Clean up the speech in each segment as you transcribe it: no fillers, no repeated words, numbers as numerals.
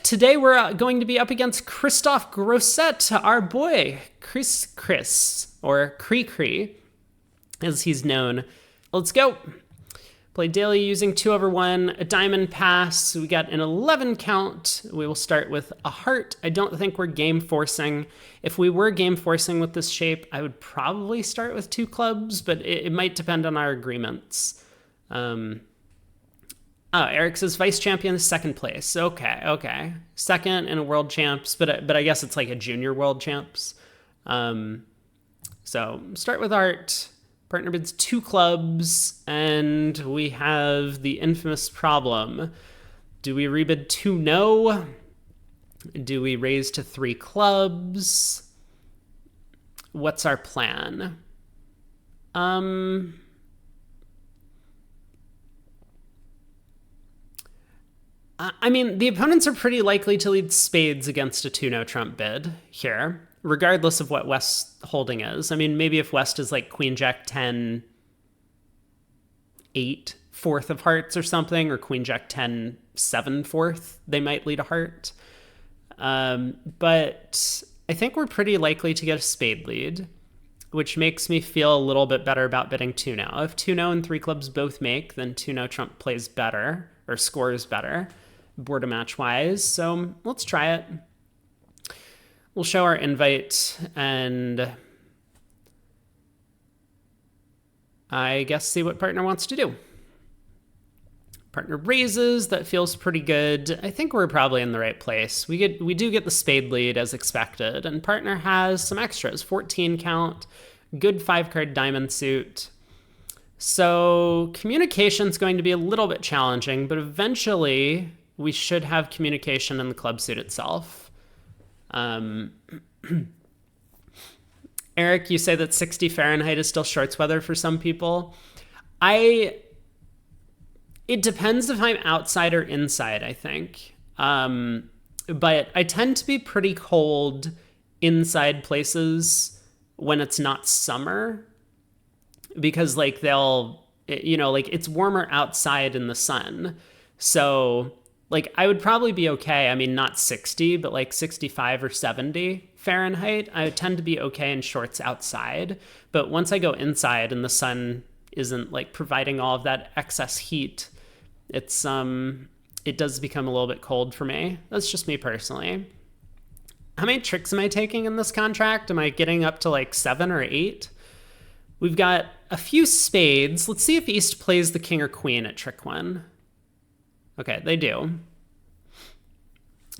Today we're going to be up against Christophe Grosset, our boy, Chris, or Cree, as he's known. Let's go. Play daily using 2/1, a diamond pass. We got an 11 count. We will start with a heart. I don't think we're game forcing. If we were game forcing with this shape, I would probably start with 2 clubs, but it might depend on our agreements. Eric says vice champion is second place. Okay. Second in a world champs, but I guess it's like a junior world champs. So start with art. Partner bids 2 clubs, and we have the infamous problem. Do we rebid 2 no? Do we raise to 3 clubs? What's our plan? I mean, the opponents are pretty likely to lead spades against a 2-no trump bid here, regardless of what West's holding is. I mean, maybe if West is like Queen Jack 10, 8, 4th of hearts or something, or Queen Jack 10, 7, 4th, they might lead a heart. But I think we're pretty likely to get a spade lead, which makes me feel a little bit better about bidding 2-no. If 2-no and 3 clubs both make, then 2-no trump plays better, or scores better, board a match wise. So let's try it. We'll show our invite and I guess see what partner wants to do. Partner raises. That feels pretty good. I think we're probably in the right place. We do get the spade lead as expected, and partner has some extras. 14 count, good 5-card diamond suit. So communication's going to be a little bit challenging, but eventually we should have communication in the club suit itself. Eric, you say that 60 Fahrenheit is still shorts weather for some people. It depends if I'm outside or inside, I think. But I tend to be pretty cold inside places when it's not summer, because like it's warmer outside in the sun. So like I would probably be okay. I mean, not 60, but like 65 or 70 Fahrenheit. I tend to be okay in shorts outside. But once I go inside and the sun isn't like providing all of that excess heat, it does become a little bit cold for me. That's just me personally. How many tricks am I taking in this contract? Am I getting up to like 7 or 8? We've got a few spades. Let's see if East plays the king or queen at trick 1. Okay, they do.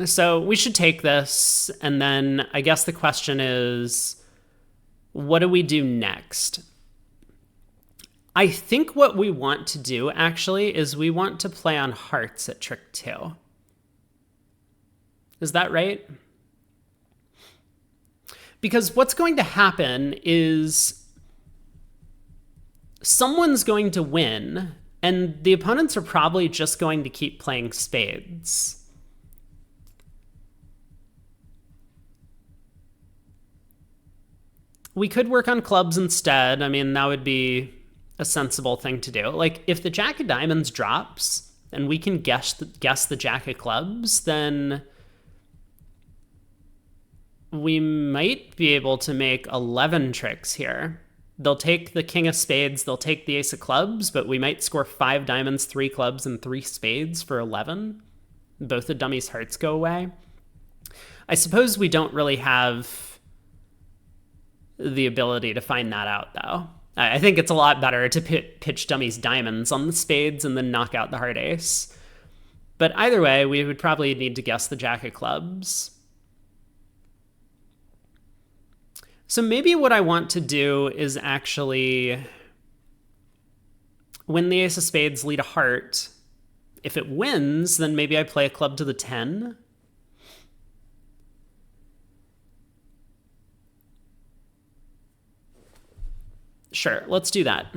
So we should take this, and then I guess the question is, what do we do next? I think what we want to do, actually, is we want to play on hearts at trick 2. Is that right? Because what's going to happen is someone's going to win, and the opponents are probably just going to keep playing spades. We could work on clubs instead. I mean, that would be a sensible thing to do. Like, if the jack of diamonds drops and we can guess the jack of clubs, then we might be able to make 11 tricks here. They'll take the king of spades, they'll take the ace of clubs, but we might score 5 diamonds, 3 clubs, and 3 spades for 11. Both the dummies' hearts go away. I suppose we don't really have the ability to find that out, though. I think it's a lot better to pitch dummies diamonds on the spades and then knock out the heart ace. But either way, we would probably need to guess the jack of clubs. So maybe what I want to do is actually, when the ace of spades lead a heart, if it wins, then maybe I play a club to the 10. Sure, let's do that.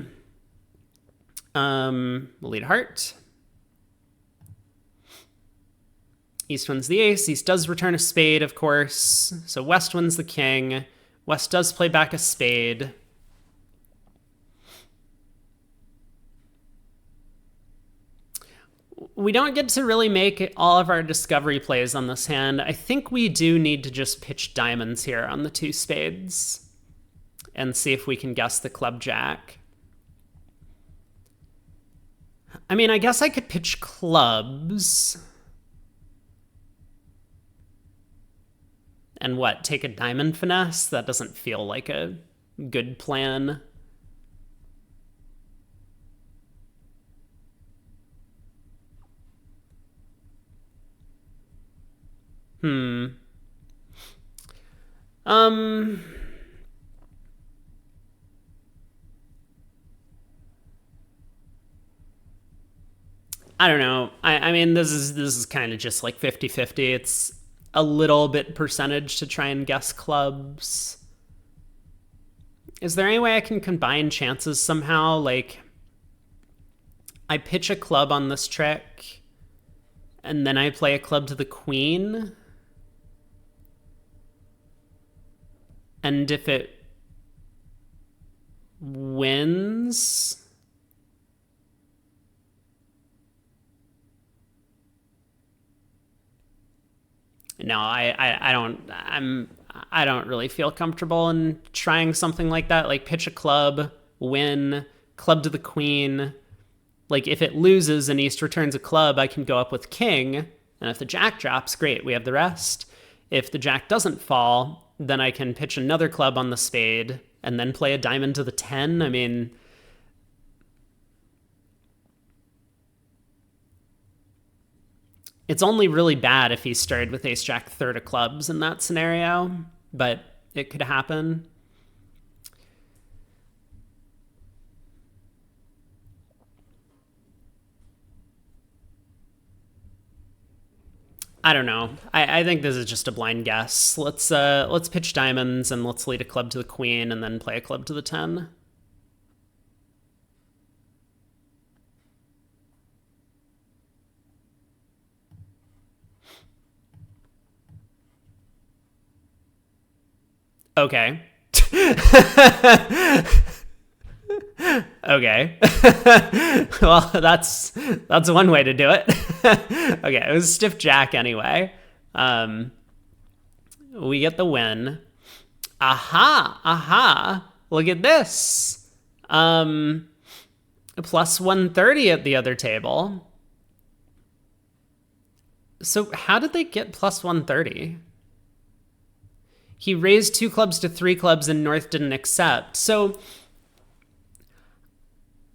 We'll lead a heart. East wins the ace. East does return a spade, of course. So West wins the king. West does play back a spade. we don't get to really make all of our discovery plays on this hand. I think we do need to just pitch diamonds here on the 2 spades and see if we can guess the club jack. I mean, I guess I could pitch clubs. And what, take a diamond finesse? That doesn't feel like a good plan. I don't know. I mean, this is kind of just like 50-50. It's a little bit percentage to try and guess clubs. Is there any way I can combine chances somehow? Like, I pitch a club on this trick, and then I play a club to the queen. And if it wins... No, I don't really feel comfortable in trying something like that. Like, pitch a club, win, club to the queen. Like, if it loses and East returns a club, I can go up with king. And if the jack drops, great, we have the rest. If the jack doesn't fall, then I can pitch another club on the spade and then play a diamond to the 10. I mean, it's only really bad if he started with ace jack third of clubs in that scenario, but it could happen. I don't know. I think this is just a blind guess. Let's pitch diamonds and let's lead a club to the queen and then play a club to the 10. Okay. Okay. Well, that's one way to do it. Okay, it was stiff jack anyway. We get the win. Aha. Look at this. Plus 130 at the other table. So how did they get plus 130? He raised 2 clubs to 3 clubs and North didn't accept. So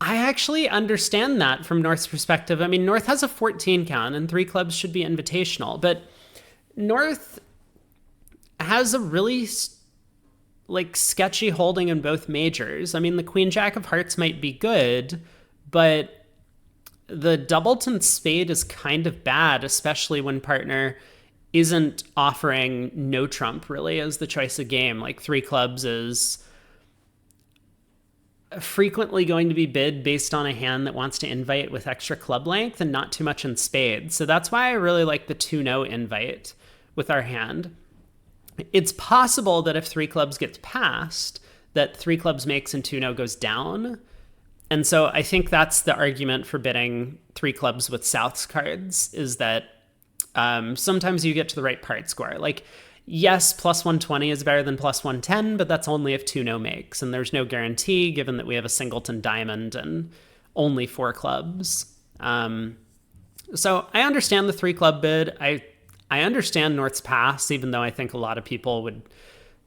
I actually understand that from North's perspective. I mean, North has a 14 count and 3 clubs should be invitational, but North has a really sketchy holding in both majors. I mean, the queen jack of hearts might be good, but the doubleton spade is kind of bad, especially when partner isn't offering no trump really as the choice of game. Like 3 clubs is frequently going to be bid based on a hand that wants to invite with extra club length and not too much in spades. So that's why I really like the 2-no invite with our hand. It's possible that if 3 clubs gets passed, that 3 clubs makes and 2-no goes down. And so I think that's the argument for bidding 3 clubs with South's cards, is that sometimes you get to the right part score. Like, yes, plus 120 is better than plus 110, but that's only if 2-no makes. And there's no guarantee given that we have a singleton diamond and only 4 clubs. So I understand the 3 club bid. I understand North's pass, even though I think a lot of people would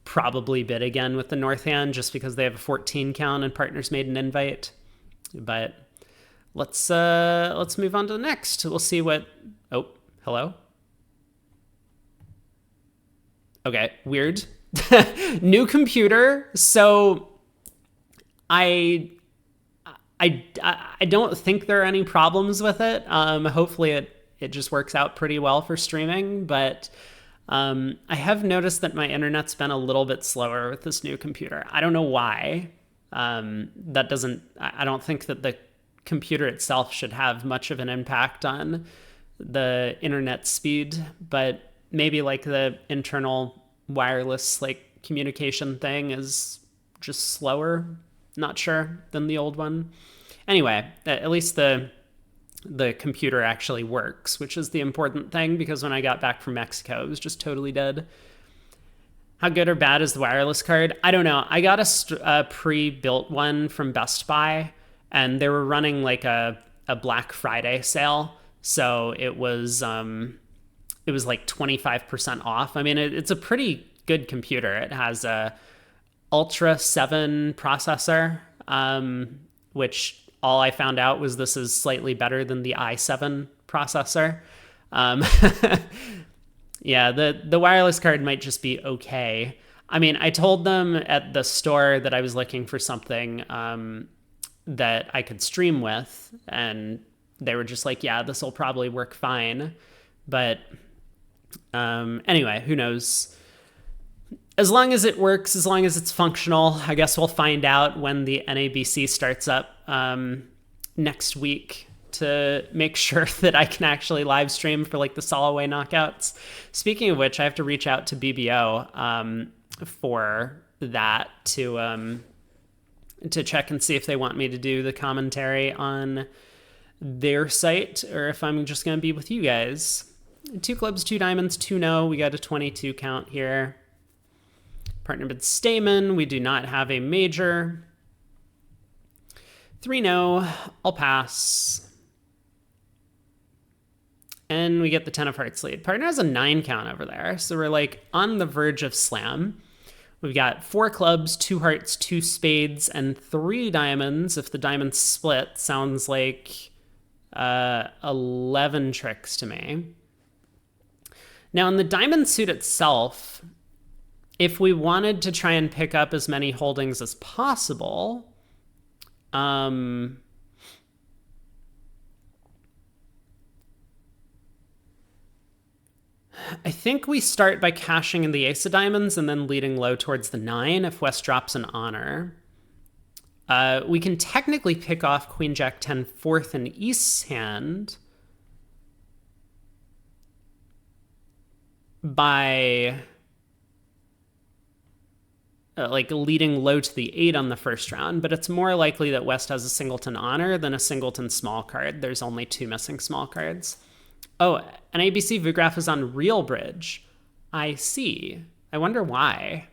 probably bid again with the North hand just because they have a 14 count and partners made an invite. But let's move on to the next. We'll see what... Oh, hello? Okay, weird. New computer. So I don't think there are any problems with it. Hopefully it just works out pretty well for streaming, but I have noticed that my internet's been a little bit slower with this new computer. I don't know why. I don't think that the computer itself should have much of an impact on the internet speed, but maybe like the internal wireless communication thing is just slower, not sure, than the old one. Anyway, at least the the computer actually works, which is the important thing, because when I got back from Mexico, it was just totally dead. How good or bad is the wireless card? I don't know. I got a pre-built one from Best Buy, and they were running like a Black Friday sale. So it was like 25% off. I mean, it's a pretty good computer. It has a Ultra 7 processor, which all I found out was this is slightly better than the i7 processor. Um, yeah, the wireless card might just be okay. I mean, I told them at the store that I was looking for something that I could stream with, and they were just like, yeah, this will probably work fine. But anyway, who knows? As long as it works, as long as it's functional, I guess we'll find out when the NABC starts up next week to make sure that I can actually live stream for like the Soloway knockouts. Speaking of which, I have to reach out to BBO for that to check and see if they want me to do the commentary on their site or if I'm just going to be with you guys. 2 clubs, 2 diamonds, 2 no. We got a 22 count here. Partnered with Stamen. We do not have a major. 3 no. I'll pass. And we get the 10 of hearts lead. Partner has a 9 count over there. So we're like on the verge of slam. We've got 4 clubs, 2 hearts, 2 spades, and 3 diamonds. If the diamonds split, sounds like 11 tricks to me. Now, in the diamond suit itself, if we wanted to try and pick up as many holdings as possible, I think we start by cashing in the ace of diamonds and then leading low towards the 9 if West drops an honor. We can technically pick off Queen Jack 10 fourth and East's hand by like leading low to the 8 on the first round, but it's more likely that West has a singleton honor than a singleton small card. There's only 2 missing small cards. Oh, an ABC Vugraph is on Real Bridge. I see. I wonder why.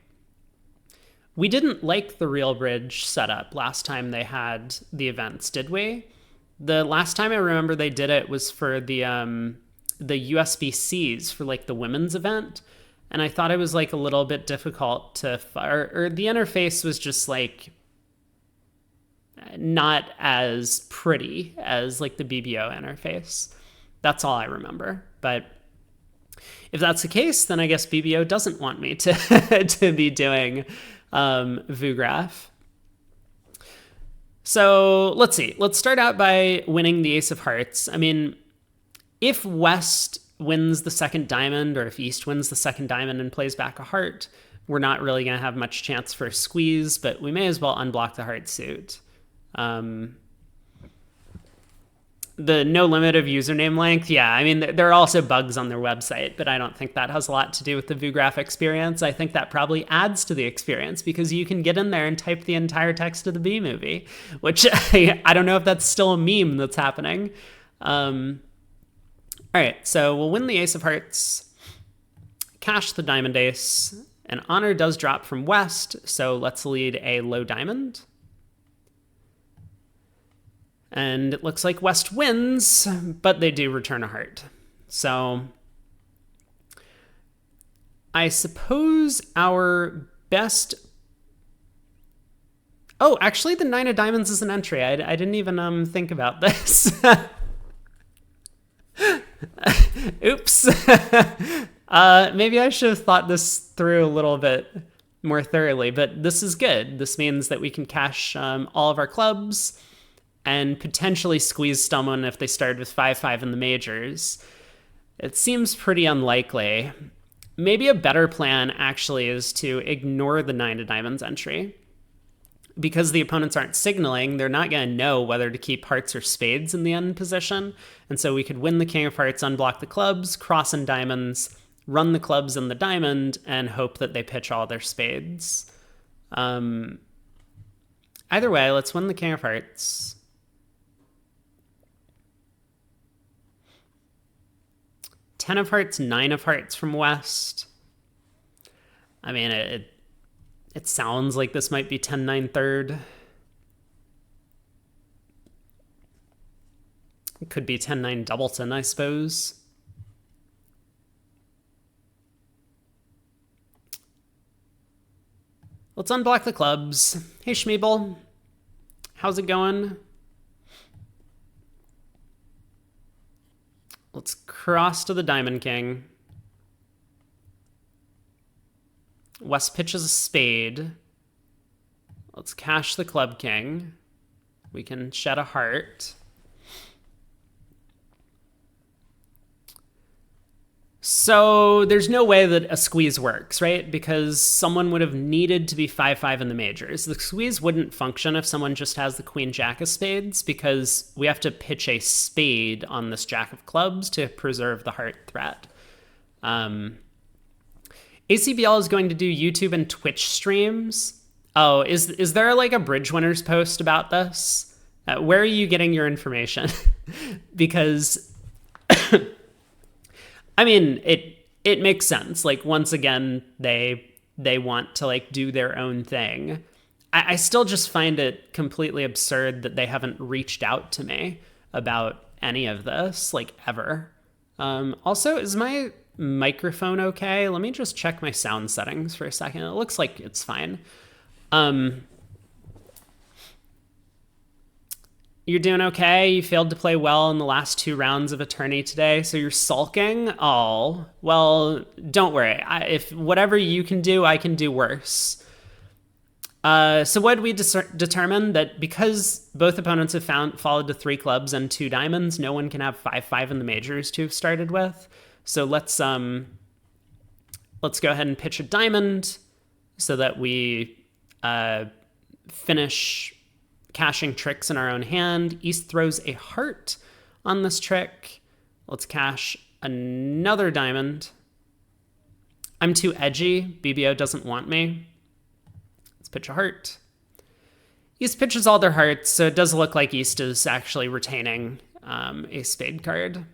We didn't like the Real Bridge setup last time they had the events, did we? The last time I remember they did it was for the USBCs for like the women's event. And I thought it was like a little bit difficult to, or the interface was just like not as pretty as like the BBO interface. That's all I remember. But if that's the case, then I guess BBO doesn't want me to to be doing Vugraph. So let's see. Let's start out by winning the ace of hearts. I mean, if West wins the second diamond, or if East wins the second diamond and plays back a heart, we're not really going to have much chance for a squeeze, but we may as well unblock the heart suit. The no limit of username length, yeah, I mean, there are also bugs on their website, but I don't think that has a lot to do with the Vugraph experience. I think that probably adds to the experience because you can get in there and type the entire text of the B movie, which I don't know if that's still a meme that's happening. All right, so we'll win the ace of hearts, cash the diamond ace, and honor does drop from West, so let's lead a low diamond. And it looks like West wins, but they do return a heart. So I suppose our best... Oh, actually the 9 of diamonds is an entry. I didn't even think about this. Oops. Maybe I should have thought this through a little bit more thoroughly, but this is good. This means that we can cash all of our clubs and potentially squeeze someone if they started with 5-5 in the majors. It seems pretty unlikely. Maybe a better plan actually is to ignore the 9 of diamonds entry. Because the opponents aren't signaling, they're not going to know whether to keep hearts or spades in the end position. And so we could win the king of hearts, unblock the clubs, cross in diamonds, run the clubs in the diamond, and hope that they pitch all their spades. Either way, let's win the king of hearts. 10 of hearts, 9 of hearts from West. I mean, it sounds like this might be 10, 9, third. It could be 10, 9 doubleton, I suppose. Let's unblock the clubs. Hey, Schmeeble. How's it going? Let's cross to the Diamond King. West pitches a spade. Let's cash the Club King. We can shed a heart. So there's no way that a squeeze works, right? Because someone would have needed to be 5-5 in the majors. The squeeze wouldn't function if someone just has the queen jack of spades, because we have to pitch a spade on this jack of clubs to preserve the heart threat. ACBL is going to do YouTube and Twitch streams. Oh, is there like a Bridge Winners post about this? Where are you getting your information? Because I mean, it makes sense. Like, once again, they want to like do their own thing. I still just find it completely absurd that they haven't reached out to me about any of this, like, ever. Also, is my microphone okay? Let me just check my sound settings for a second. It looks like it's fine. You're doing okay. You failed to play well in the last 2 rounds of a tourney today, so you're sulking? Oh, well, don't worry. If whatever you can do, I can do worse. So what did we determine? That because both opponents have followed to 3 clubs and 2 diamonds, no one can have 5-5 in the majors to have started with. So let's go ahead and pitch a diamond so that we finish cashing tricks in our own hand. East throws a heart on this trick. Let's cash another diamond. I'm too edgy. BBO doesn't want me. Let's pitch a heart. East pitches all their hearts, so it does look like East is actually retaining a spade card.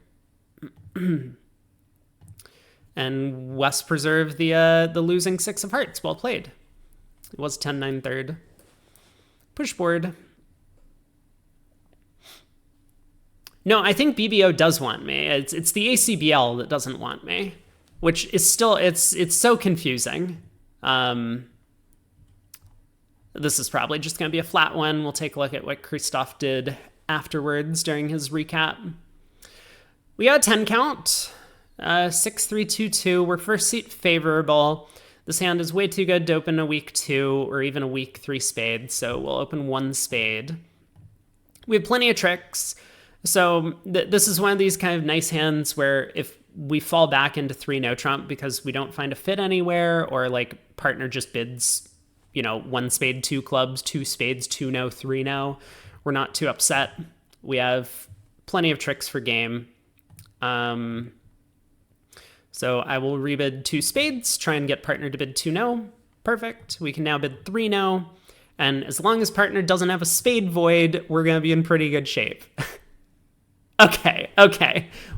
And West preserved the losing 6 of hearts. Well played. It was 10-9 third. Push board. No, I think BBO does want me. It's the ACBL that doesn't want me, which is still, it's so confusing. This is probably just going to be a flat one. We'll take a look at what Christophe did afterwards during his recap. We got a 10 count. 6-3-2-2. We're first seat favorable. This hand is way too good to open a weak 2 or even a weak 3 spade, so we'll open 1 spade. We have plenty of tricks. So this is one of these kind of nice hands where if we fall back into 3 no trump because we don't find a fit anywhere, or like partner just bids, 1 spade, 2 clubs, 2 spades, 2 no, 3 no, we're not too upset. We have plenty of tricks for game. So I will rebid 2 spades, try and get partner to bid 2 no. Perfect. We can now bid 3 no. And as long as partner doesn't have a spade void, we're going to be in pretty good shape. Okay.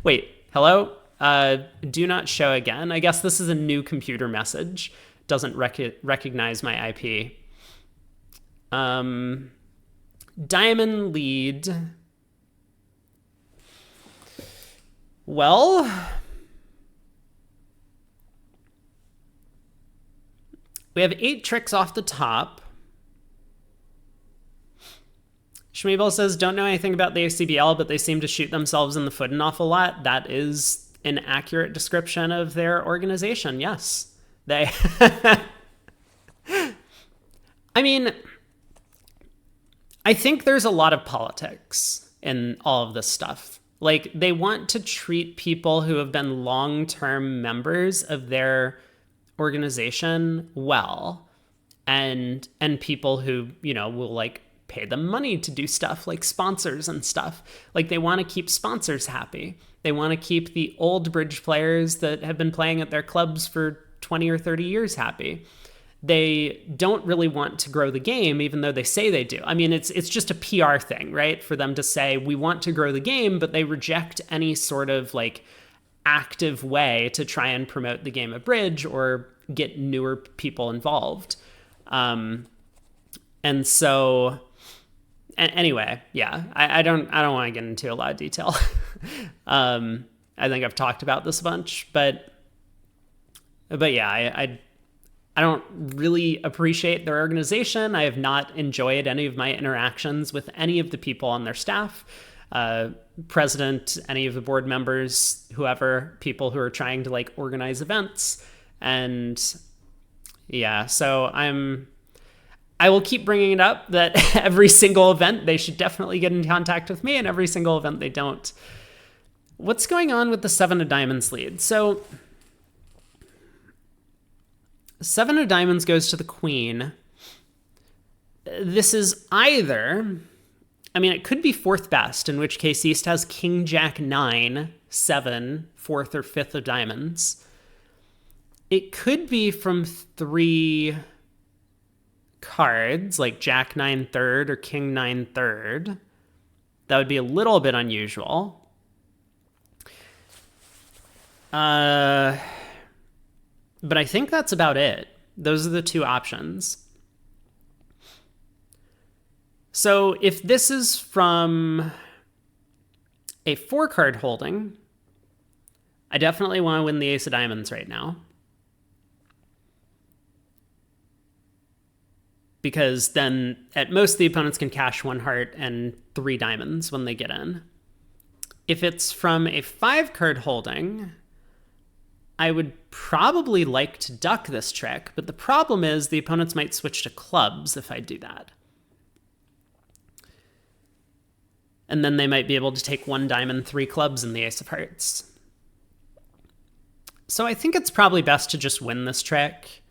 Wait, hello? Do not show again. I guess this is a new computer message. Doesn't recognize my IP. Diamond lead. Well, we have 8 tricks off the top. Schmeebel says, don't know anything about the ACBL, but they seem to shoot themselves in the foot an awful lot. That is an accurate description of their organization. Yes. They... I mean, I think there's a lot of politics in all of this stuff. Like, they want to treat people who have been long-term members of their organization well, and people who, will like pay them money to do stuff like sponsors and stuff. Like, they want to keep sponsors happy. They want to keep the old bridge players that have been playing at their clubs for 20 or 30 years happy. They don't really want to grow the game, even though they say they do. I mean, it's just a PR thing, right? For them to say, we want to grow the game, but they reject any sort of like active way to try and promote the game of bridge or get newer people involved. And so anyway, yeah, I don't want to get into a lot of detail. I think I've talked about this a bunch, but yeah, I don't really appreciate their organization. I have not enjoyed any of my interactions with any of the people on their staff, president, any of the board members, whoever, people who are trying to like organize events. And yeah, so I will keep bringing it up that every single event they should definitely get in contact with me, and every single event they don't. What's going on with the 7 of Diamonds lead? So 7 of Diamonds goes to the Queen. This is either, I mean, it could be 4th best, in which case East has King, Jack, 9, 7, 4th or 5th of Diamonds. It could be from 3 cards, like Jack, 9, 3rd or King, 9, 3rd. That would be a little bit unusual. But I think that's about it. Those are the 2 options. So if this is from a 4-card holding, I definitely want to win the Ace of Diamonds right now. Because then at most the opponents can cash 1 heart and 3 diamonds when they get in. If it's from a 5-card holding, I would probably like to duck this trick, but the problem is the opponents might switch to clubs if I do that. And then they might be able to take 1 diamond, 3 clubs, and the Ace of Hearts. So I think it's probably best to just win this trick.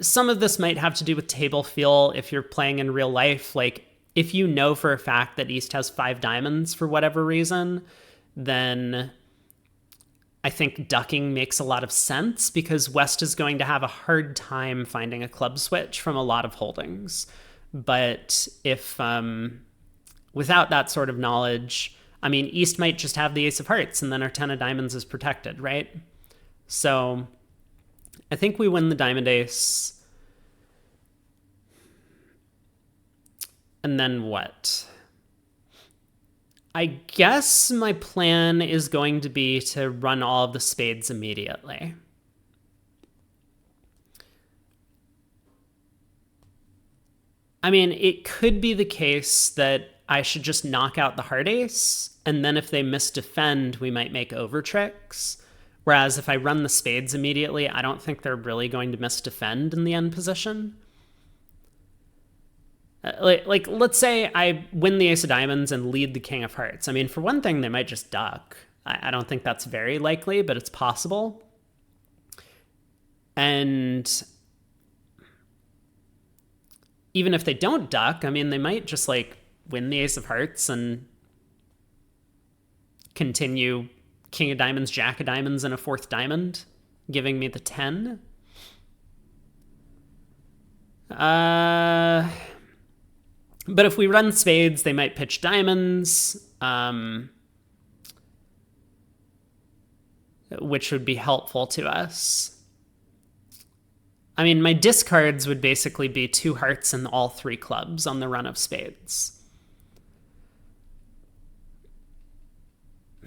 Some of this might have to do with table feel if you're playing in real life. Like, if you know for a fact that East has 5 diamonds for whatever reason, then I think ducking makes a lot of sense, because West is going to have a hard time finding a club switch from a lot of holdings. But if, without that sort of knowledge, I mean, East might just have the Ace of Hearts and then our 10 of Diamonds is protected, right? So I think we win the Diamond Ace. And then what? I guess my plan is going to be to run all of the spades immediately. I mean, it could be the case that I should just knock out the heart ace, and then if they misdefend, we might make over tricks. Whereas if I run the spades immediately, I don't think they're really going to misdefend in the end position. Like, let's say I win the Ace of Diamonds and lead the King of Hearts. I mean, for one thing, they might just duck. I don't think that's very likely, but it's possible. And even if they don't duck, I mean, they might just, like, win the Ace of Hearts and continue King of Diamonds, Jack of Diamonds, and a 4th diamond, giving me the 10. But if we run spades, they might pitch diamonds, which would be helpful to us. I mean, my discards would basically be 2 hearts and all 3 clubs on the run of spades.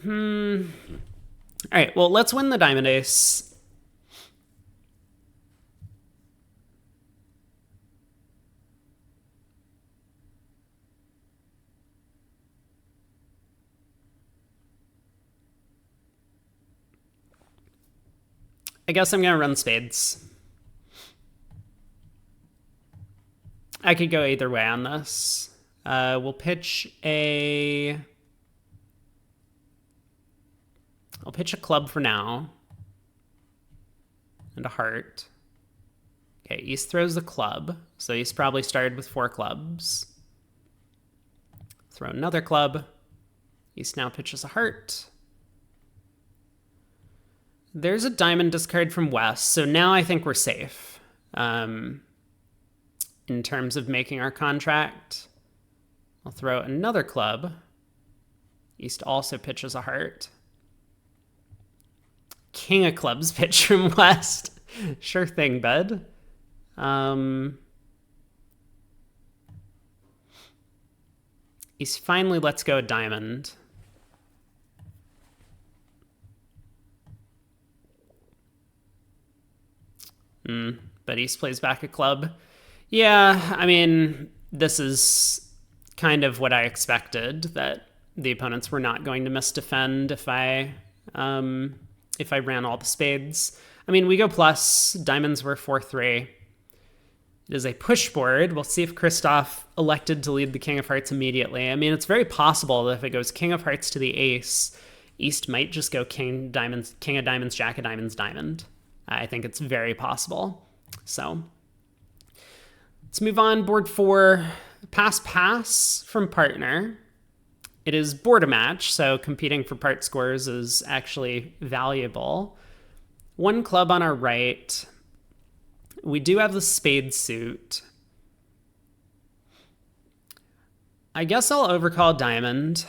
All right, well, let's win the Diamond Ace. I guess I'm going to run spades. I could go either way on this. We'll pitch a... I'll pitch a club for now. And a heart. Okay, East throws the club. So East probably started with 4 clubs. Throw another club. East now pitches a heart. There's a diamond discard from West, so now I think we're safe. In terms of making our contract, I'll throw another club. East also pitches a heart. King of clubs pitch from West. Sure thing, bud. He's finally lets go a diamond. But East plays back a club. Yeah, I mean, this is kind of what I expected, that the opponents were not going to misdefend if I ran all the spades. I mean, we go plus. Diamonds were 4-3. It is a push board. We'll see if Christophe elected to lead the King of Hearts immediately. I mean, it's very possible that if it goes King of Hearts to the ace, East might just go King of Diamonds, Jack of Diamonds, Diamond. I think it's very possible. So let's move on. Board 4, pass from partner. It is board a match, so competing for part scores is actually valuable. One club on our right. We do have the spade suit. I guess I'll overcall diamond.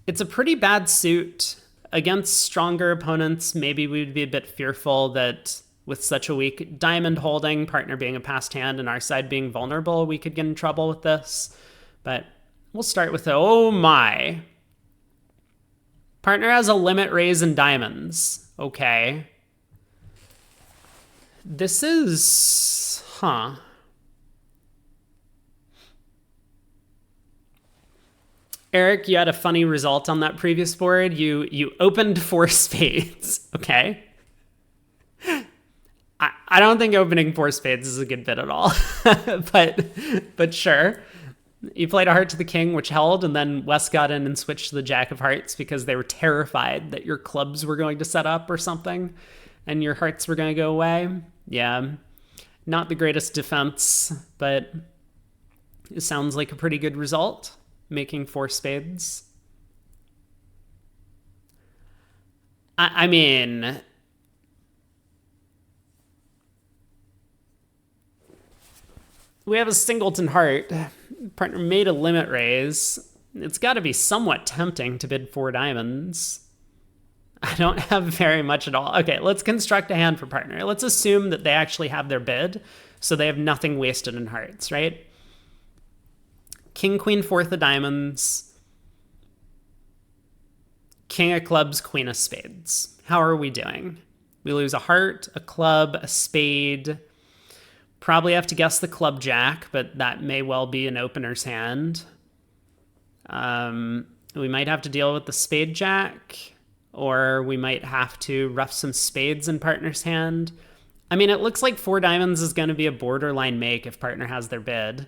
It's a pretty bad suit. Against stronger opponents, maybe we'd be a bit fearful that with such a weak diamond holding, partner being a passed hand, and our side being vulnerable, we could get in trouble with this. But we'll start with oh my. Partner has a limit raise in diamonds. Okay. This is... Eric, you had a funny result on that previous board. You opened 4 spades, okay? I don't think opening 4 spades is a good bid at all, but sure. You played a heart to the king, which held, and then West got in and switched to the jack of hearts because they were terrified that your clubs were going to set up or something, and your hearts were going to go away. Yeah, not the greatest defense, but it sounds like a pretty good result. Making 4 spades. I mean, we have a singleton heart. Partner made a limit raise. It's got to be somewhat tempting to bid 4 diamonds. I don't have very much at all. Okay, let's construct a hand for partner. Let's assume that they actually have their bid, so they have nothing wasted in hearts, right? King, queen, 4th of diamonds. King of clubs, queen of spades. How are we doing? We lose a heart, a club, a spade. Probably have to guess the club jack, but that may well be an opener's hand. We might have to deal with the spade jack, or we might have to rough some spades in partner's hand. I mean, it looks like 4 diamonds is going to be a borderline make if partner has their bid.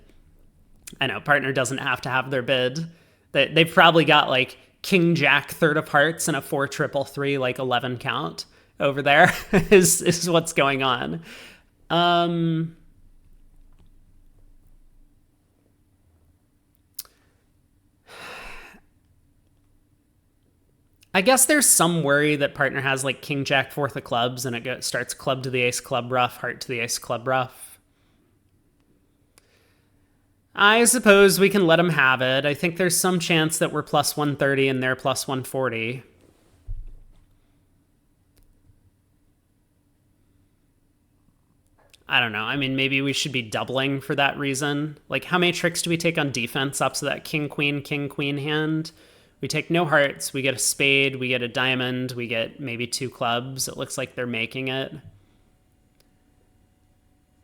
I know, partner doesn't have to have their bid. They've probably got like king jack 3rd of hearts and a 4-3-3 like 11 count over there is what's going on. I guess there's some worry that partner has like king jack 4th of clubs and it starts club to the ace club rough, heart to the ace club rough. I suppose we can let them have it. I think there's some chance that we're plus 130 and they're plus 140. I don't know. I mean, maybe we should be doubling for that reason. Like, how many tricks do we take on defense up to that king, queen hand? We take no hearts. We get a spade. We get a diamond. We get maybe 2 clubs. It looks like they're making it.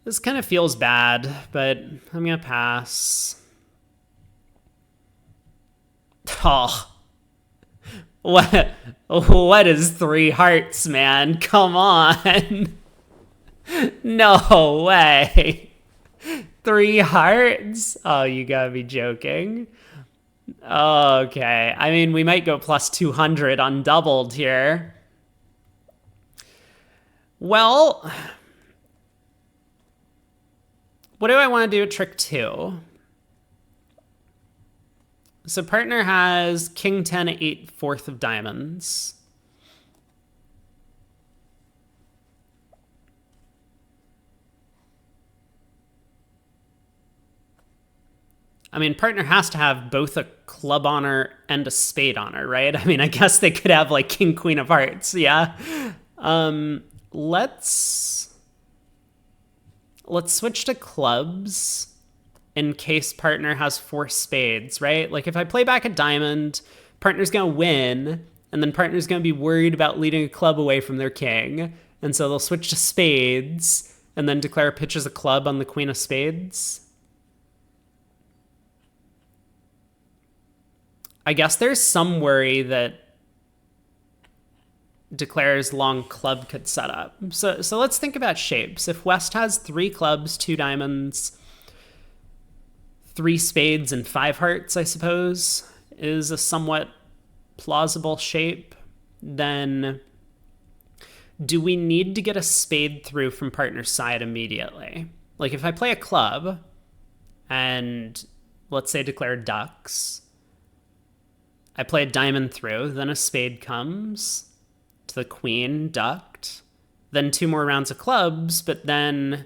This kind of feels bad, but I'm going to pass. Oh. What is 3 hearts, man? Come on. No way. 3 hearts? Oh, you gotta be joking. Okay. I mean, we might go plus 200 undoubled here. Well... what do I want to do at trick 2? So partner has king 10, 8, 4th of diamonds. I mean, partner has to have both a club honor and a spade honor, right? I mean, I guess they could have like king, queen of hearts. Yeah. Let's switch to clubs in case partner has 4 spades, right? Like if I play back a diamond, partner's going to win, and then partner's going to be worried about leading a club away from their king. And so they'll switch to spades and then declare pitches a club on the queen of spades. I guess there's some worry that declares long club could set up. So let's think about shapes. If West has 3 clubs, 2 diamonds, 3 spades, and 5 hearts, I suppose, is a somewhat plausible shape, then do we need to get a spade through from partner's side immediately? Like if I play a club and let's say declare ducks, I play a diamond through, then a spade comes to the queen, ducked, then 2 more rounds of clubs, but then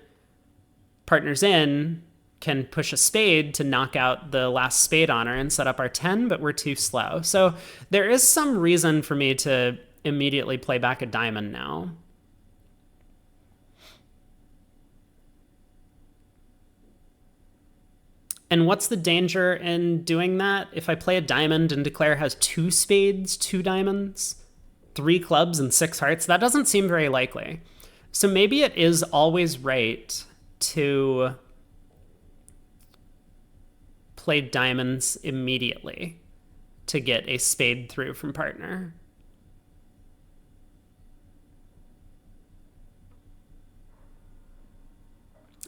partner's in can push a spade to knock out the last spade honor and set up our 10, but we're too slow. So there is some reason for me to immediately play back a diamond now. And what's the danger in doing that? If I play a diamond and declare has 2 spades, 2 diamonds, 3 clubs, and 6 hearts, that doesn't seem very likely. So maybe it is always right to play diamonds immediately to get a spade through from partner.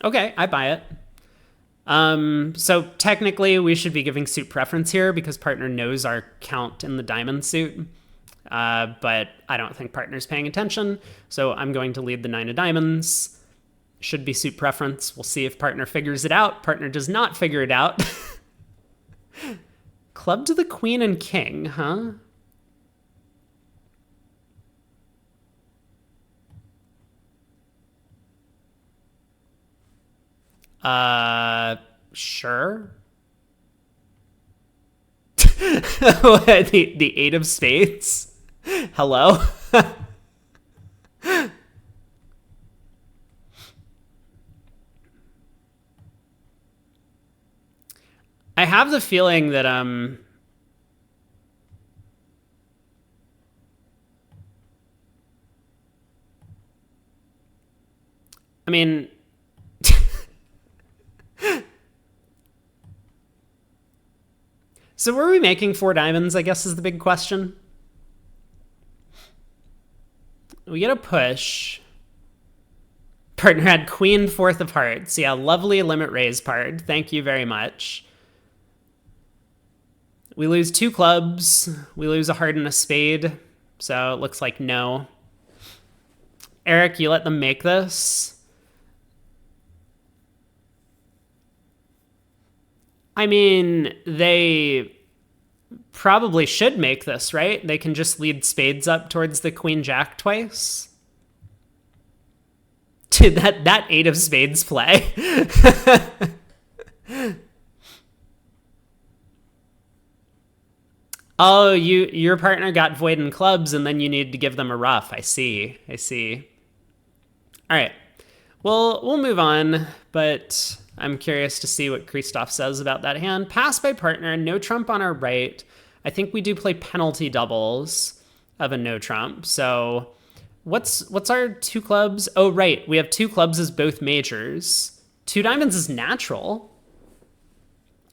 Okay, I buy it. So technically we should be giving suit preference here because partner knows our count in the diamond suit. But I don't think partner's paying attention. So I'm going to lead the 9 of diamonds. Should be suit preference. We'll see if partner figures it out. Partner does not figure it out. Club to the queen and king, huh? Sure. the 8 of spades? Hello? I have the feeling that I mean so were we making 4 diamonds, I guess is the big question. We get a push. Partner had queen, 4th of hearts. Yeah, lovely limit raise part. Thank you very much. We lose 2 clubs. We lose a heart and a spade. So it looks like no. Eric, you let them make this? I mean, they probably should make this, right? They can just lead spades up towards the queen jack twice. Dude, that 8 of spades play. Oh, your partner got void in clubs and then you need to give them a ruff. I see. All right. Well, we'll move on, but I'm curious to see what Christophe says about that hand. Pass by partner, no trump on our right. I think we do play penalty doubles of a no trump. So what's our 2 clubs? Oh, right. We have 2 clubs as both majors. 2 diamonds is natural.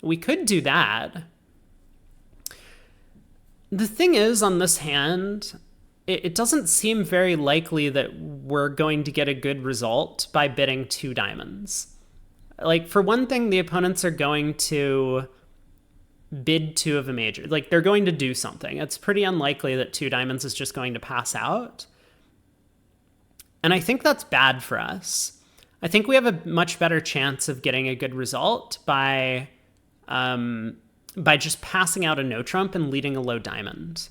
We could do that. The thing is, on this hand, it doesn't seem very likely that we're going to get a good result by bidding 2 diamonds. Like, for one thing, the opponents are going to bid 2 of a major. Like, they're going to do something. It's pretty unlikely that 2 diamonds is just going to pass out. And I think that's bad for us. I think we have a much better chance of getting a good result by just passing out a no trump and leading a low diamond.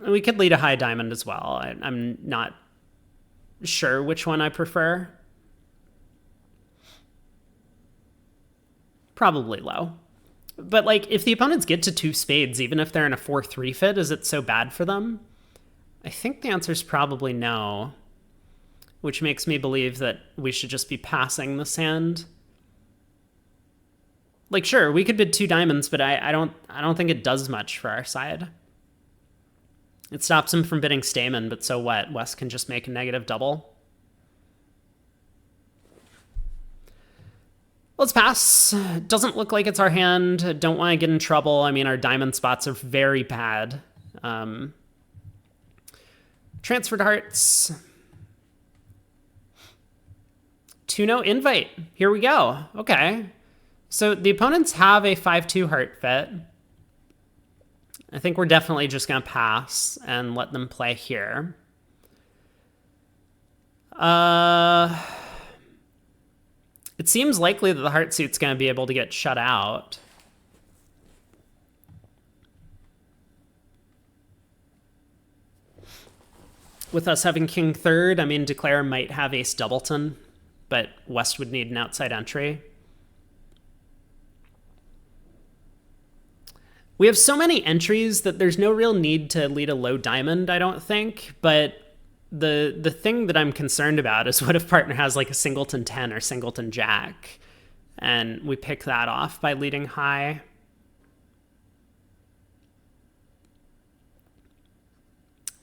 We could lead a high diamond as well. I'm not sure which one I prefer. Probably low. But, like, if the opponents get to 2 spades, even if they're in a 4-3 fit, is it so bad for them? I think the answer is probably no, which makes me believe that we should just be passing this hand. Like, sure, we could bid 2 diamonds, but I don't think it does much for our side. It stops him from bidding Stayman, but so what? West can just make a negative double. Let's pass. Doesn't look like it's our hand. Don't want to get in trouble. I mean, our diamond spots are very bad. Transferred hearts. 2-no invite. Here we go. Okay. So the opponents have a 5-2 heart fit. I think we're definitely just going to pass and let them play here. It seems likely that the heart suit's going to be able to get shut out. With us having king third, I mean, Declare might have ace doubleton, but West would need an outside entry. We have so many entries that there's no real need to lead a low diamond, I don't think, but the thing that I'm concerned about is what if partner has like a singleton 10 or singleton jack, and we pick that off by leading high.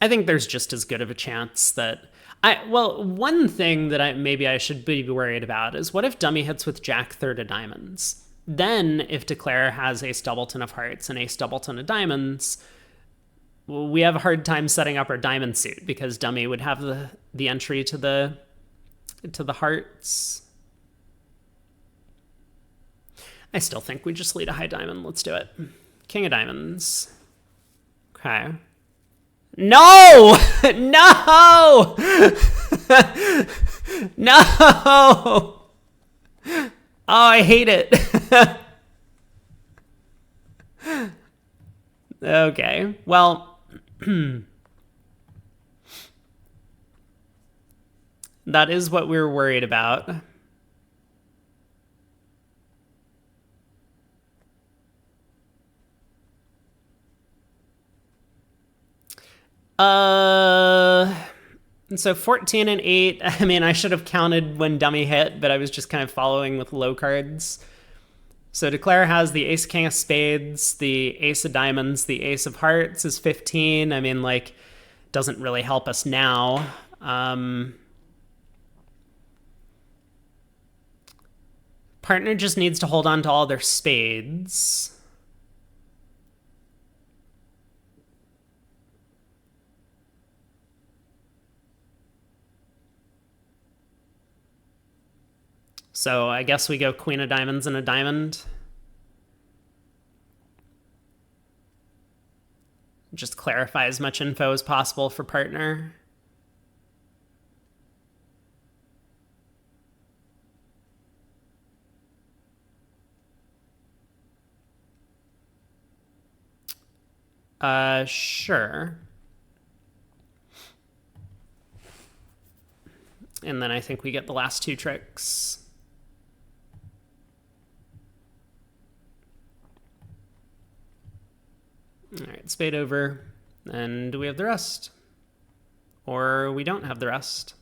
I think there's just as good of a chance that well, one thing that maybe I should be worried about is what if dummy hits with jack third of diamonds? Then if Declare has ace doubleton of hearts and ace doubleton of diamonds, well, we have a hard time setting up our diamond suit because dummy would have the entry to the hearts. I still think we just lead a high diamond. Let's do it. King of diamonds. Okay. No! No! No! Oh, I hate it. Okay, well, that is what we were worried about. So 14 and 8, I mean, I should have counted when dummy hit, but I was just kind of following with low cards. So Declare has the ace king of spades, the ace of diamonds, the ace of hearts is 15. I mean, like, doesn't really help us now. Partner just needs to hold on to all their spades. So I guess we go queen of diamonds and a diamond. Just clarify as much info as possible for partner. Sure. And then I think we get the last 2 tricks. All right, spade over. And do we have the rest? Or we don't have the rest.